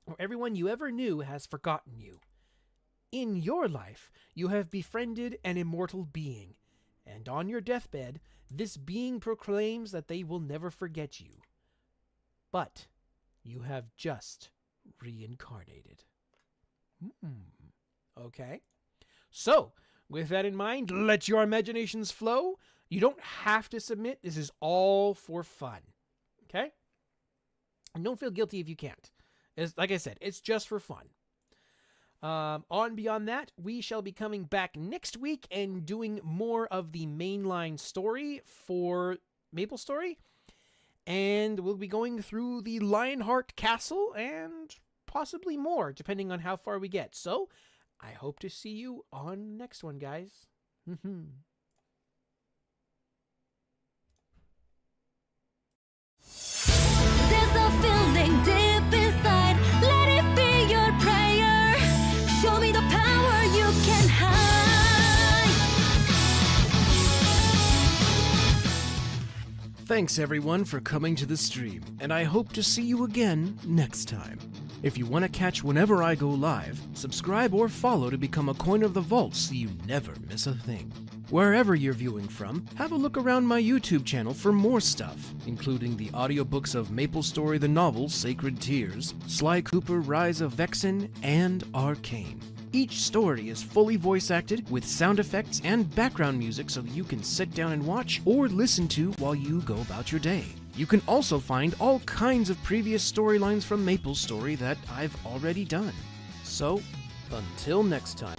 or everyone you ever knew has forgotten you. In your life, you have befriended an immortal being, and on your deathbed, this being proclaims that they will never forget you. But you have just reincarnated. Okay. So, with that in mind, let your imaginations flow. You don't have to submit. This is all for fun. Okay? And don't feel guilty if you can't. Like I said, it's just for fun. On beyond that, we shall be coming back next week and doing more of the mainline story for MapleStory. And we'll be going through the Lionheart Castle and possibly more, depending on how far we get. So, I hope to see you on the next one, guys. There's a feeling deep inside. Let it be your prayer. Show me the power you can hide. Thanks everyone for coming to the stream, and I hope to see you again next time. If you want to catch whenever I go live, subscribe or follow to become a coin of the vault so you never miss a thing. Wherever you're viewing from, have a look around my YouTube channel for more stuff, including the audiobooks of MapleStory the novel Sacred Tears, Sly Cooper Rise of Vexen, and Arcane. Each story is fully voice acted with sound effects and background music so that you can sit down and watch or listen to while you go about your day. You can also find all kinds of previous storylines from MapleStory that I've already done. So, until next time.